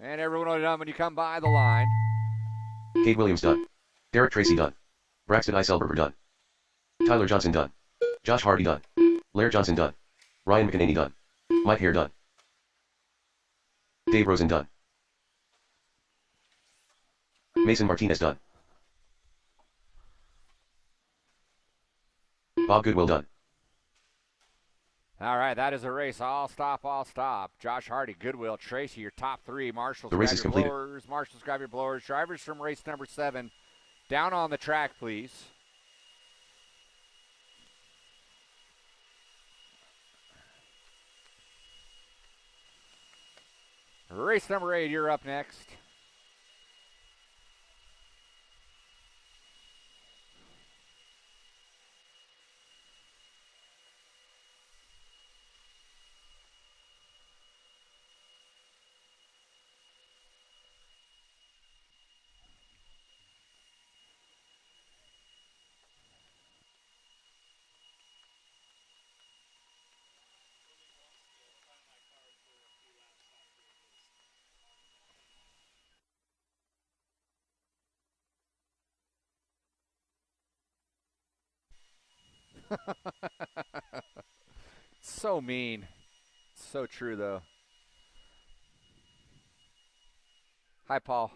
And everyone will be done when you come by the line. Cade Williams done. Derek Tracy done. Braxton Eiselberger done. Tyler Johnson done. Josh Hardy done. Laird Johnson done. Ryan McEnany done. Mike Hare done. Dave Rosen done. Mason Martinez done. Bob Goodwill done. All right, that is a race. All stop. Josh Hardy, Goodwill, Tracy, your top 3. Marshals, the race is completed. Blowers. Marshals, grab your blowers. Drivers from race number 7, down on the track, please. Race number 8, you're up next. So mean. So true, though. Hi, Paul.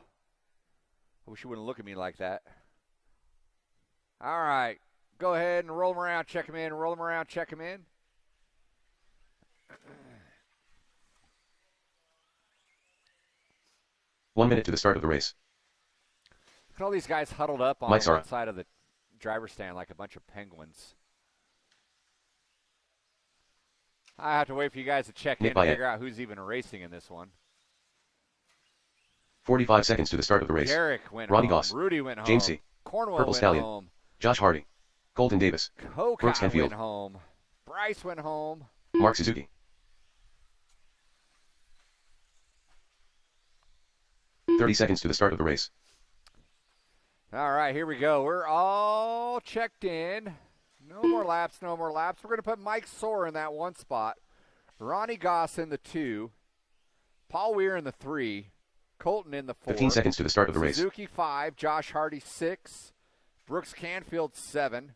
I wish you wouldn't look at me like that. All right. Go ahead and roll them around, check them in. Roll them around, check them in. One minute to the start of the race. Look at all these guys huddled up on Mike one Sarra. side of the driver's stand like a bunch of penguins. I have to wait for you guys to check Nick in to Byatt. figure out who's even racing in this one. 45 seconds to the start of the race. Derek went Ronnie home. Goss. Rudy went home. James C. Cornwell Purple went Stallion. home. Josh Hardy. Colton Davis. Brooks Koka Canfield. went home. Bryce went home. Mark Suzuki. "30 seconds to the start of the race. All right, here we go. We're all checked in. No more laps, no more laps. We're going to put Mike Soar in that 1 spot. Ronnie Goss in the 2. Paul Weir in the 3. Colton in the 4. 15 seconds to the start of the race. Suzuki 5. Josh Hardy 6. Brooks Canfield 7.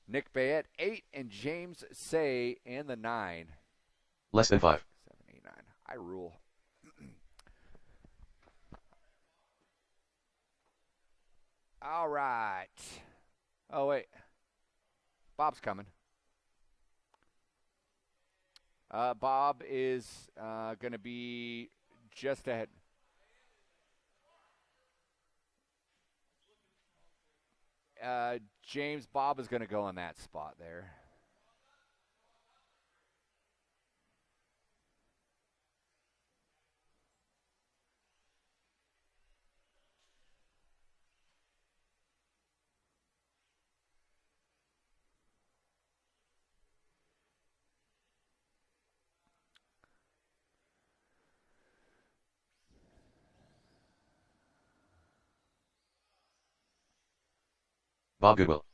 Nick Bayette 8. And James Say in the 9. Less than 5. 7, 8, 9. I rule. All right. Oh, wait. Bob's coming. Bob is going to be just ahead. James, Bob is going to go in that spot there. Bob Goodwill.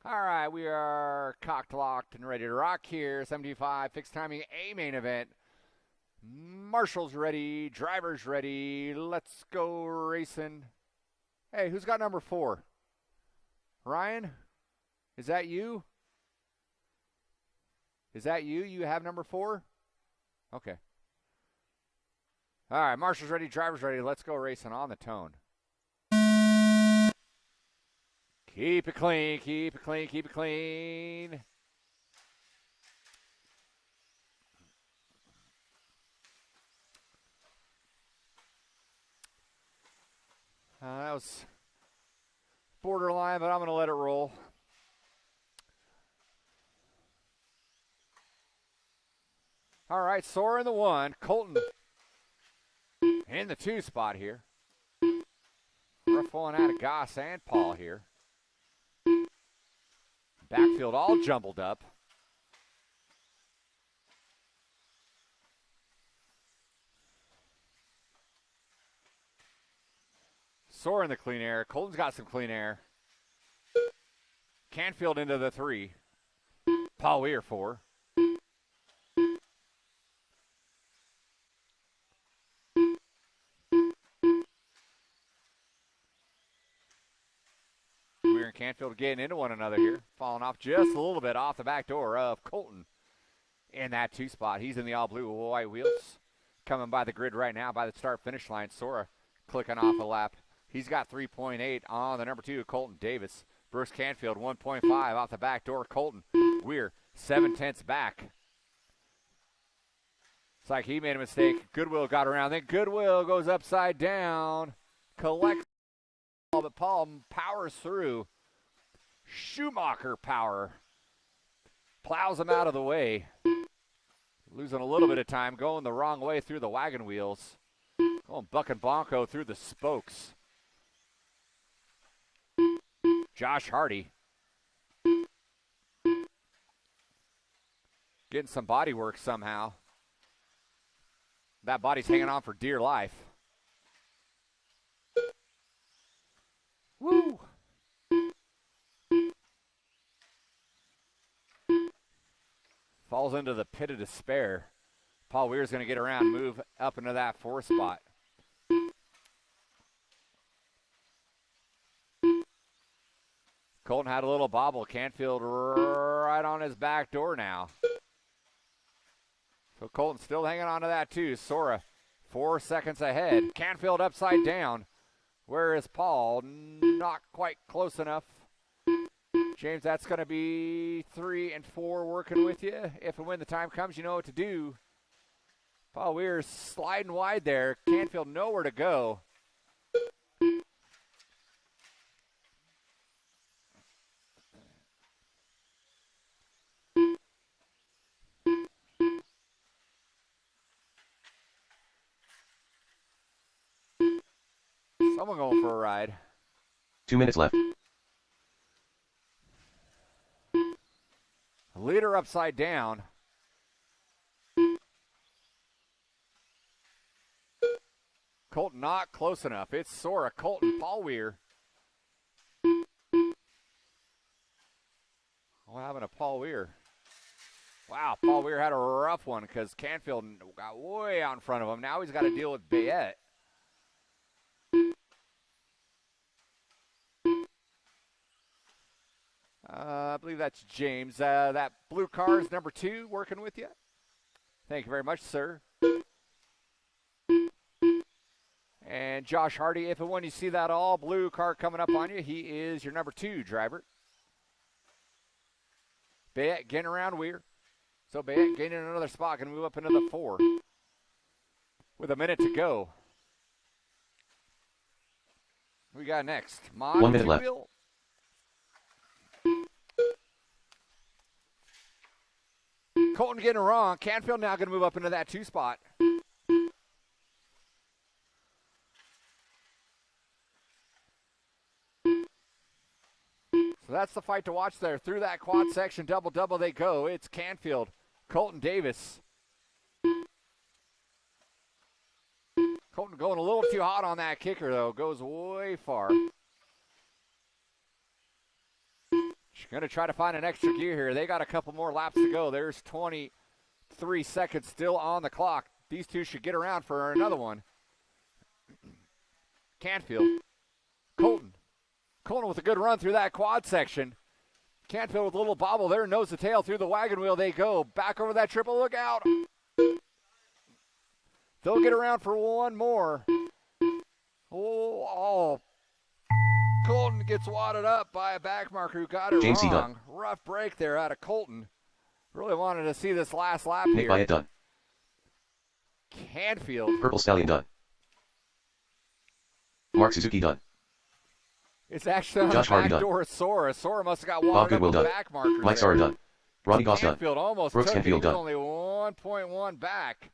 All right, we are cocked, locked, and ready to rock here. 75 fixed timing A main event. Marshall's ready, driver's ready. Let's go racing. Hey, who's got number 4? Ryan? Is that you? Is that you? You have number 4? Okay. All right, Marshall's ready, driver's ready. Let's go racing on the tone. Keep it clean, keep it clean, keep it clean. That was borderline, but I'm going to let it roll. All right, Sora in the 1. Colton in the 2 spot here. Rough one out of Goss and Paul here. Backfield all jumbled up. Sora in the clean air. Colton's got some clean air. Canfield into the 3. Paul Weir 4. Weir and Canfield getting into one another here. Falling off just a little bit off the back door of Colton in that 2 spot. He's in the all blue white wheels. Coming by the grid right now by the start-finish line. Sora clicking off a lap. He's got 3.8 on the number 2, Colton Davis. Brooks Canfield, 1.5 off the back door. Colton Weir, 7/10 back. It's like he made a mistake. Goodwill got around. Then Goodwill goes upside down. Collects the ball, but Paul powers through. Schumacher power. Plows him out of the way. Losing a little bit of time, going the wrong way through the wagon wheels. Going Buck and Bonko through the spokes. Josh Hardy getting some body work somehow. That body's hanging on for dear life. Woo! Falls into the pit of despair. Paul Weir's going to get around, move up into that 4 spot. Colton had a little bobble. Canfield right on his back door now. So Colton still hanging on to that too. Sora 4 seconds ahead. Canfield upside down. Where is Paul? Not quite close enough. James, that's going to be 3 and 4 working with you. If and when the time comes, you know what to do. Paul Weir sliding wide there. Canfield nowhere to go. Someone going for a ride. 2 minutes left. Leader upside down. Colton not close enough. It's Sora, Colton, Paul Weir. What happened to Paul Weir? Wow, Paul Weir had a rough one because Canfield got way out in front of him. Now he's got to deal with Bayette. I believe that's James. That blue car is number 2 working with you. Thank you very much, sir. And Josh Hardy, if and when you see that all blue car coming up on you, he is your number 2 driver. Bayette getting around Weir. So Bayette gaining another spot, going to move up into the 4 with a minute to go. Who we got next? Mod 1 minute left. Wheel. Colton getting it wrong. Canfield now going to move up into that 2 spot. So that's the fight to watch there. Through that quad section, double-double they go. It's Canfield, Colton Davis. Colton going a little too hot on that kicker, though. Goes way far. She's going to try to find an extra gear here. They got a couple more laps to go. There's 23 seconds still on the clock. These two should get around for another one. Canfield, Colton. Colton with a good run through that quad section. Canfield with a little bobble there, nose to tail through the wagon wheel they go. Back over that triple, look out. They'll get around for one more. Oh. Colton gets wadded up by a back marker who got it James wrong. Rough break there out of Colton. Really wanted to see this last lap Nick here. Bayette done. Canfield. Purple Stallion done. Mark Suzuki done. It's actually on Josh the Hardy back done. door of Sora. Sora must have got Bob wadded up Goodwill with done. back markers Mike there. Sauer done. Ronnie Goss done. Canfield almost Brooks took it. Canfield He was done. only 1.1 back.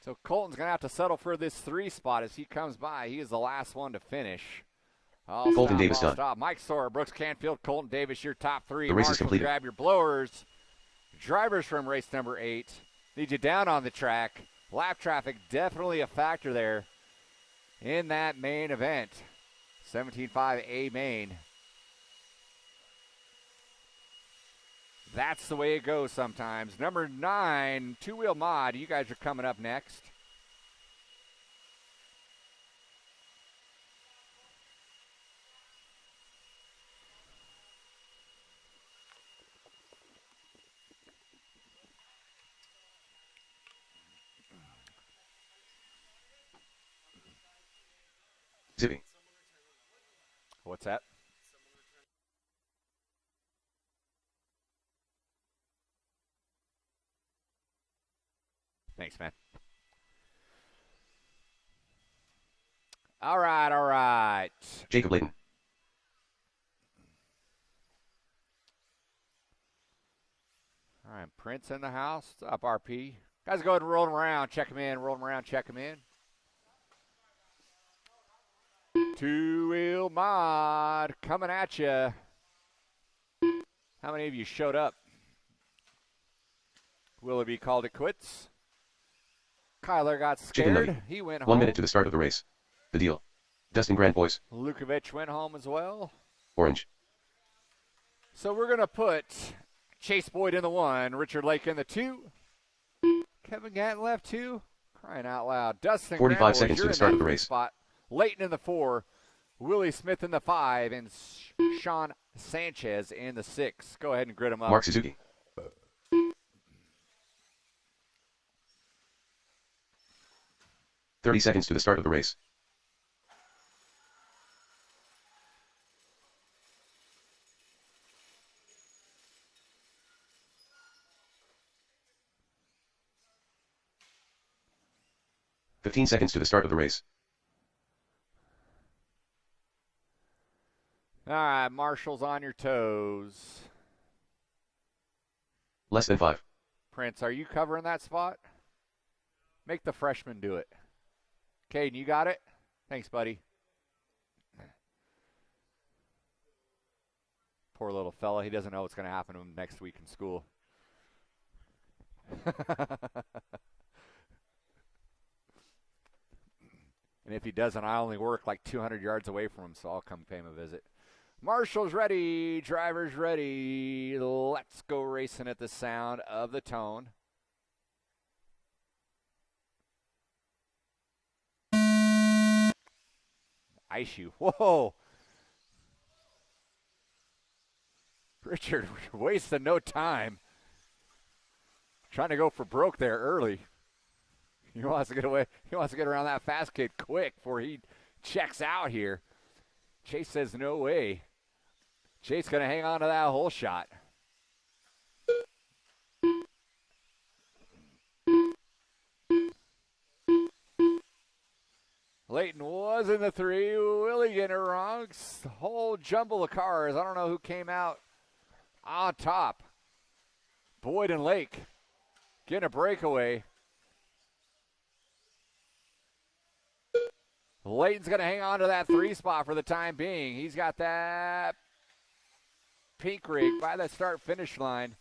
So Colton's going to have to settle for this 3 spot as he comes by. He is the last one to finish. Colton Davis done. Stop. Mike Sauer, Brooks Canfield, Colton Davis, your top 3. The race is Marshals, completed. grab your blowers. Drivers from race number 8. Need you down on the track. Lap traffic definitely a factor there in that main event. 17.5 A main. That's the way it goes sometimes. Number 9, two-wheel mod. You guys are coming up next. Zipping. What's that? Thanks, man. All right. Jacob Layton. All right, Prince in the house. What's up, RP? Guys, go ahead and roll them around. Check them in. Roll them around. Check them in. Two-wheel mod coming at you. How many of you showed up? Willoughby called it quits. Kyler got Chicken scared. nugget. He went 1 home. minute to the start of the race. The deal. Dustin Grant boys. Lukovic went home as well. Orange. So we're going to put Chase Boyd in the 1, Richard Lake in the 2. Kevin Gatton left 2. Crying out loud. Dustin 45 Grant, seconds to you're the in start that of the fifth race. Spot. Leighton in the 4. Willie Smith in the 5. And Sean Sanchez in the 6. Go ahead and grid them up. Mark Suzuki. 30 seconds to the start of the race. "15 seconds to the start of the race. All right, Marshall's on your toes. Less than 5. Prince, are you covering that spot? Make the freshman do it. Caden, you got it? Thanks, buddy. Poor little fella. He doesn't know what's going to happen to him next week in school. And if he doesn't, I only work like 200 yards away from him, so I'll come pay him a visit. Marshall's ready. Driver's ready. Let's go racing at the sound of the tone. Ice you. Whoa. Richard wasting no time. Trying to go for broke there early. He wants to get away. He wants to get around that fast kid quick before he checks out here. Chase says no way. Chase going to hang on to that hole shot. Layton was in the 3. Willie getting it wrong. Whole jumble of cars. I don't know who came out on top. Boyd and Lake getting a breakaway. Layton's going to hang on to that 3 spot for the time being. He's got that pink rig by the start-finish line.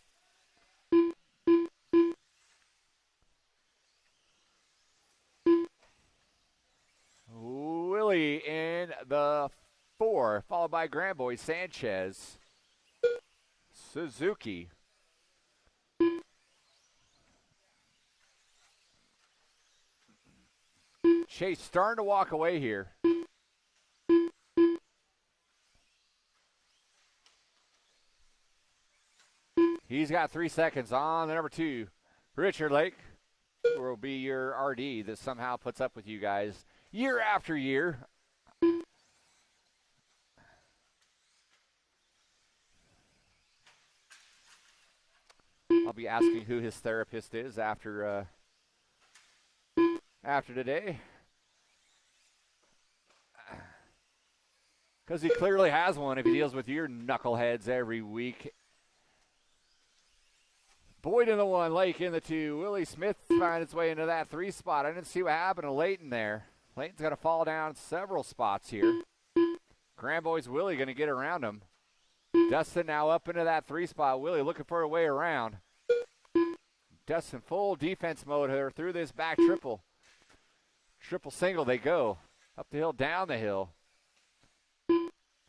Willie in the 4, followed by Grandboy, Sanchez, Suzuki. Chase starting to walk away here. He's got 3 seconds on the number 2. Richard Lake will be your RD that somehow puts up with you guys year after year. I'll be asking who his therapist is after today. Because he clearly has one if he deals with your knuckleheads every week. Boyd in the 1, Lake in the 2. Willie Smith finds its way into that 3 spot. I didn't see what happened to Layton there. Layton's got to fall down several spots here. Grandboy's Willie going to get around him. Dustin now up into that 3 spot. Willie looking for a way around. Dustin full defense mode here through this back triple. Triple single they go. Up the hill, down the hill.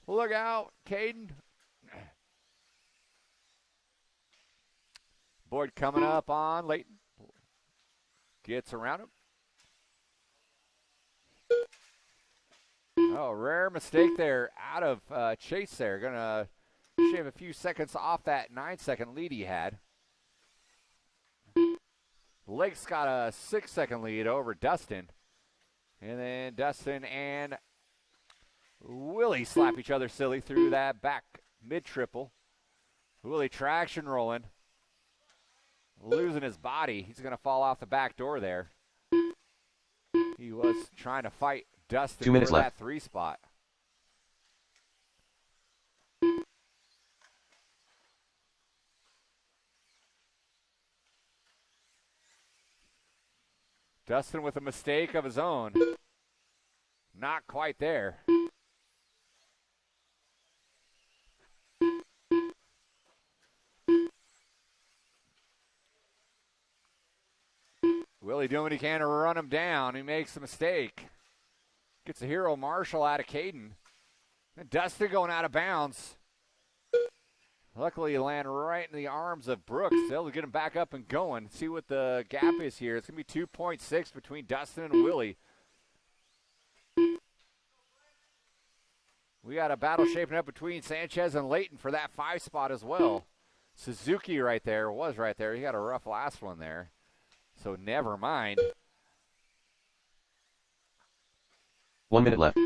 Look out, Caden. Boyd coming up on Layton. Gets around him. Oh, rare mistake there out of Chase there. Going to shave a few seconds off that 9-second lead he had. Lake's got a 6-second lead over Dustin. And then Dustin and Willie slap each other silly through that back mid-triple. Willie traction rolling. Losing his body. He's going to fall off the back door there. He was trying to fight Dustin 2 minutes for left. that 3 spot. Dustin with a mistake of his own. Not quite there. Willie doing what he can to run him down. He makes a mistake. Gets a hero marshal out of Caden. And Dustin going out of bounds. Luckily, he land right in the arms of Brooks. They'll get him back up and going. See what the gap is here. It's going to be 2.6 between Dustin and Willie. We got a battle shaping up between Sanchez and Layton for that 5 spot as well. Suzuki right there, was right there. He got a rough last one there. So never mind. 1 minute left.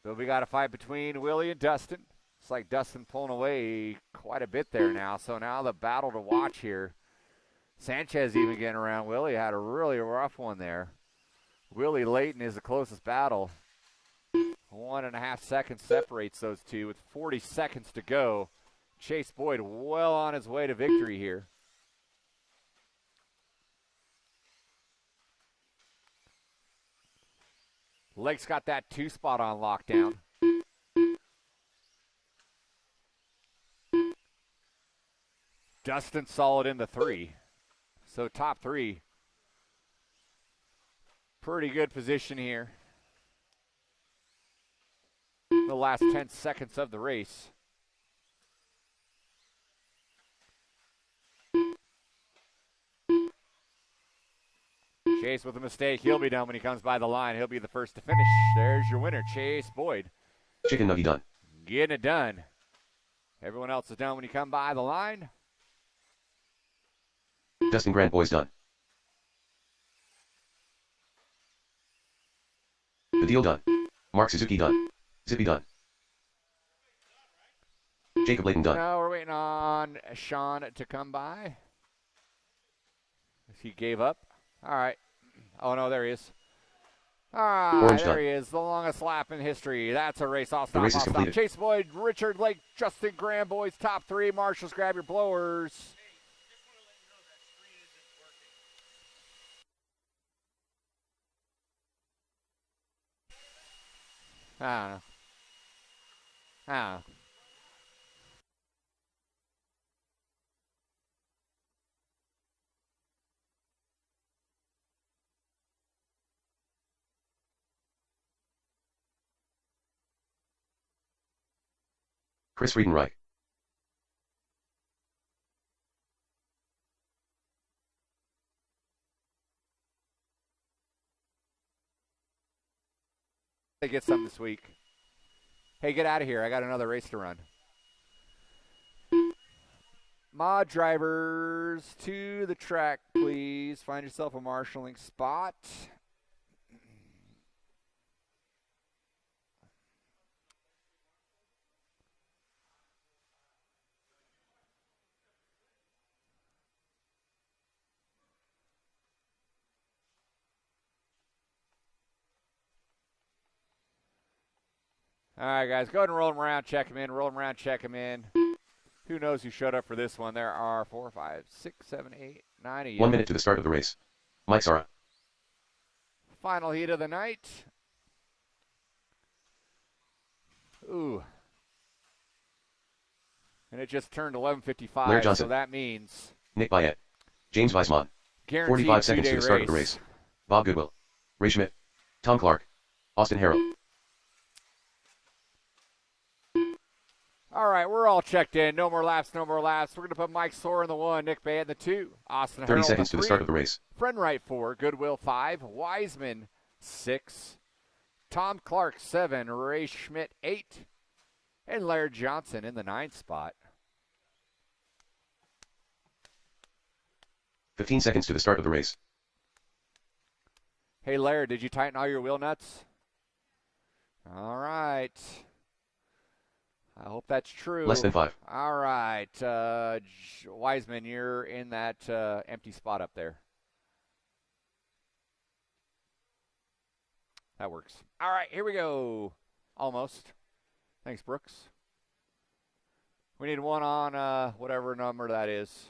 So we got a fight between Willie and Dustin. It's like Dustin pulling away quite a bit there now. So now the battle to watch here. Sanchez even getting around. Willie had a really rough one there. Willie Layton is the closest battle. 1.5 seconds separates those two with 40 seconds to go. Chase Boyd well on his way to victory here. Lake's got that 2 spot on lockdown. Dustin solid in the 3. So top 3. Pretty good position here. The last 10 seconds of the race. Chase with a mistake. He'll be done when he comes by the line. He'll be the first to finish. There's your winner, Chase Boyd. Chicken nugget done. Getting it done. Everyone else is done when you come by the line. Dustin Grandboy's done. Adil done. Mark Suzuki done. Zippy done. Jacob Layton done. No, we're waiting on Sean to come by. He gave up. All right. Oh, no, there he is. Orange There done. he is. The longest lap in history. That's a race. I'll stop. The race is I'll stop. completed. Chase Boyd, Richard Lake, Justin Graham, boys, top 3. Marshals, grab your blowers. I don't know. Chris Friedenreich. They get some this week. Hey, get out of here. I got another race to run. Mod drivers to the track, please. Find yourself a marshalling spot. All right, guys, go ahead and roll them around, check them in, roll them around, check them in. Who knows who showed up for this one? There are 4, 5, 6, 7, 8, 9 of you. 1 minute to the start of the race. Mike Sara. Final heat of the night. Ooh. And it just turned 11:55, Blair Johnson. so that means Nick Byett. James Weissman. guaranteed 45 seconds to two-day the start of the race. Bob Goodwill. Ray Schmidt. Tom Clark. Austin Harrell. All right, we're all checked in. No more laps, no more laps. We're going to put Mike Soar in the 1, Nick Bay in the 2, Austin 30 Harrell seconds to in the the start 3, of the race. Friendwright 4, Goodwill 5, Wiseman 6, Tom Clark 7, Ray Schmidt 8, and Laird Johnson in the 9th spot. 15 seconds to the start of the race. Hey, Laird, did you tighten all your wheel nuts? All right. I hope that's true. Less than 5. All right. Wiseman, you're in that empty spot up there. That works. All right, here we go. Almost. Thanks, Brooks. We need one on whatever number that is.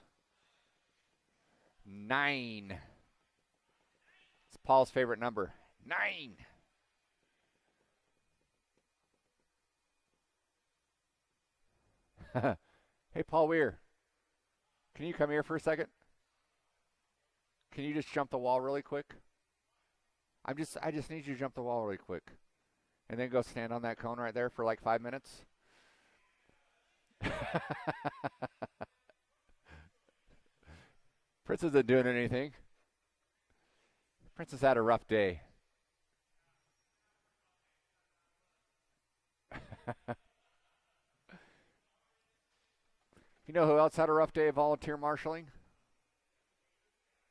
9. It's Paul's favorite number. 9. Hey, Paul Weir, can you come here for a second? Can you just jump the wall really quick? I just need you to jump the wall really quick, and then go stand on that cone right there for like 5 minutes. Prince isn't doing anything. Prince has had a rough day. You know who else had a rough day of volunteer marshaling?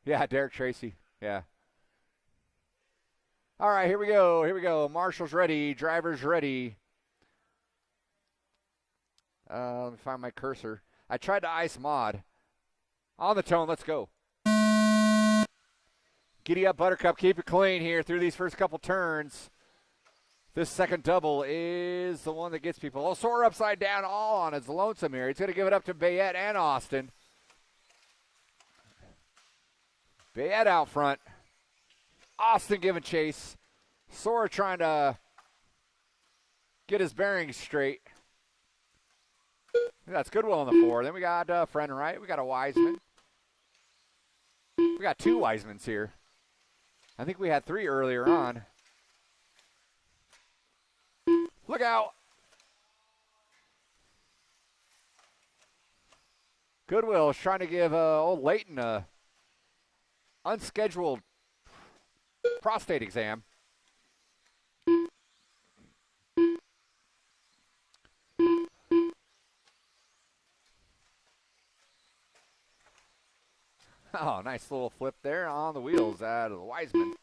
Yeah, Derek Tracy. Yeah. All right, here we go. Here we go. Marshals ready. Drivers ready. Let me find my cursor. I tried to ice Mod. On the tone, let's go. Giddy up, Buttercup. Keep it clean here through these first couple turns. This second double is the one that gets people. Oh, Soar upside down all on his lonesome here. He's going to give it up to Bayette and Austin. Bayette out front. Austin giving chase. Soar trying to get his bearings straight. That's Goodwill in the 4. Then we got Friendwright. We got a Wiseman. We got 2 Wisemans here. I think we had 3 earlier on. Look out. Goodwill is trying to give old Layton a unscheduled prostate exam. Oh, nice little flip there on the wheels out of the Wiseman.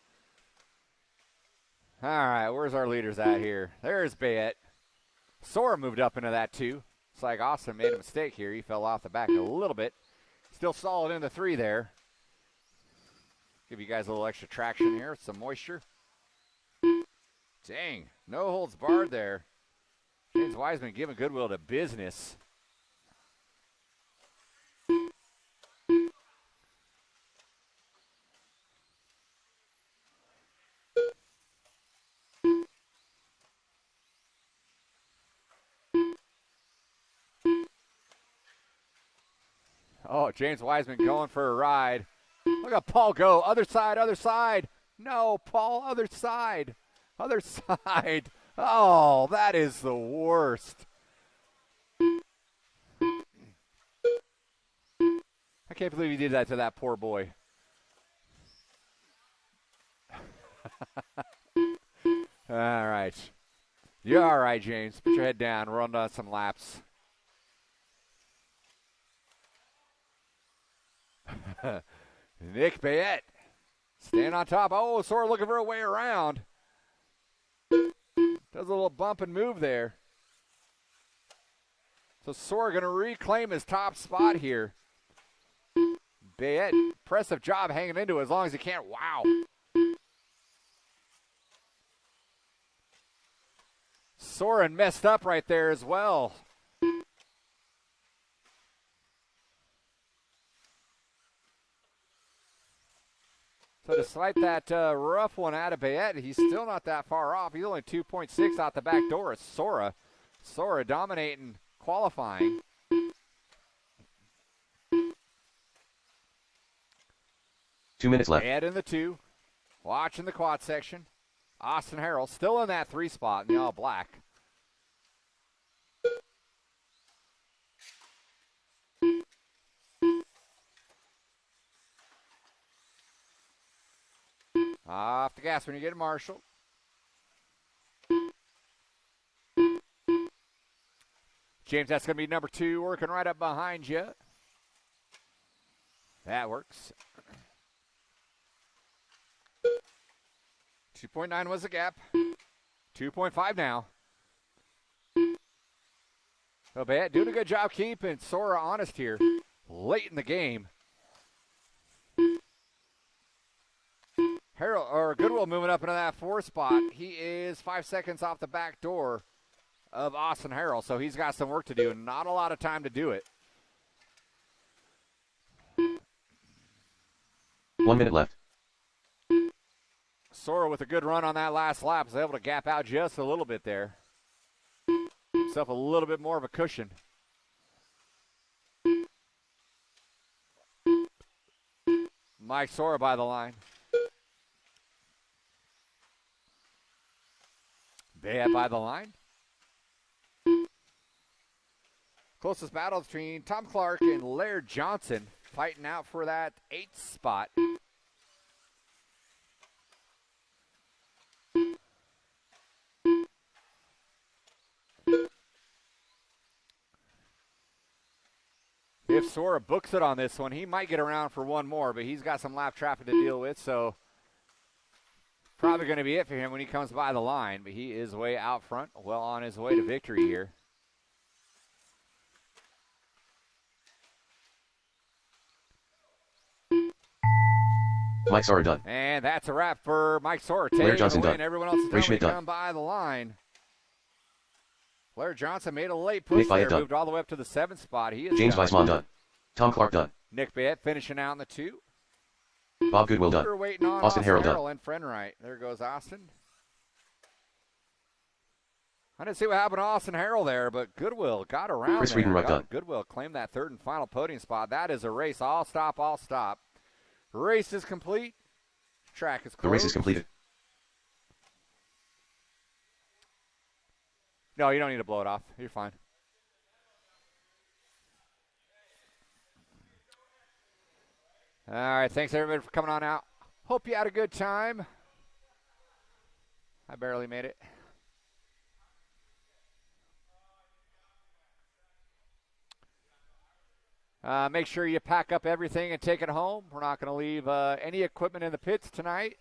All right, where's our leaders at here? There's Bayette. Sora moved up into that 2. It's like Austin made a mistake here. He fell off the back a little bit. Still solid in the 3 there. Give you guys a little extra traction here with some moisture. Dang, no holds barred there. James Wiseman giving Goodwill to business. Oh, James Wiseman going for a ride. Look at Paul go. Other side, other side. No, Paul, other side. Other side. Oh, that is the worst. I can't believe he did that to that poor boy. All right. You're all right, James. Put your head down. Run on some laps. Nick Bayette staying on top. Oh, Sora looking for a way around. Does a little bump and move there. So Sora going to reclaim his top spot here. Bayette, impressive job hanging into it as long as he can't. Wow. Soren messed up right there as well. So despite that rough one out of Bayette, he's still not that far off. He's only 2.6 out the back door. It's Sora. Sora dominating qualifying. Two minutes left. Bayette in the 2. Watching the quad section. Austin Harrell still in that 3 spot in the all black. Off the gas when you get Marshall. James, that's going to be number 2, working right up behind you. That works. 2.9 was the gap. 2.5 now. So Bayette doing a good job keeping Sora honest here late in the game. Goodwill moving up into that 4 spot. He is 5 seconds off the back door of Austin Harrell, so he's got some work to do. Not a lot of time to do it. 1 minute left. Sora with a good run on that last lap was able to gap out just a little bit there. Himself a little bit more of a cushion. Mike Sora by the line. Bayette by the line. Closest battle between Tom Clark and Laird Johnson fighting out for that 8th spot. If Sora books it on this one, he might get around for one more, but he's got some lap traffic to deal with, so probably going to be it for him when he comes by the line, but he is way out front, well on his way to victory here. Mike Sora done. And that's a wrap for Mike Sora. Blair Johnson done. Everyone else is Ray come by the line. Blair Johnson made a late push Nick there, Bayette moved all the way up to the 7th spot. He is James Weissman done. Tom Clark done. Nick Bayette finishing out in the 2. Bob Goodwill done. We're waiting on Austin Harrell done. And Frenwright. There goes Austin. I didn't see what happened to Austin Harrell there, but Goodwill got around Chris there. Friedenreich done. Goodwill claimed that 3rd and final podium spot. That is a race. All stop, all stop. Race is complete. Track is closed. The race is completed. No, you don't need to blow it off. You're fine. All right, thanks everybody for coming on out. Hope you had a good time. I barely made it. Make sure you pack up everything and take it home. We're not going to leave any equipment in the pits tonight.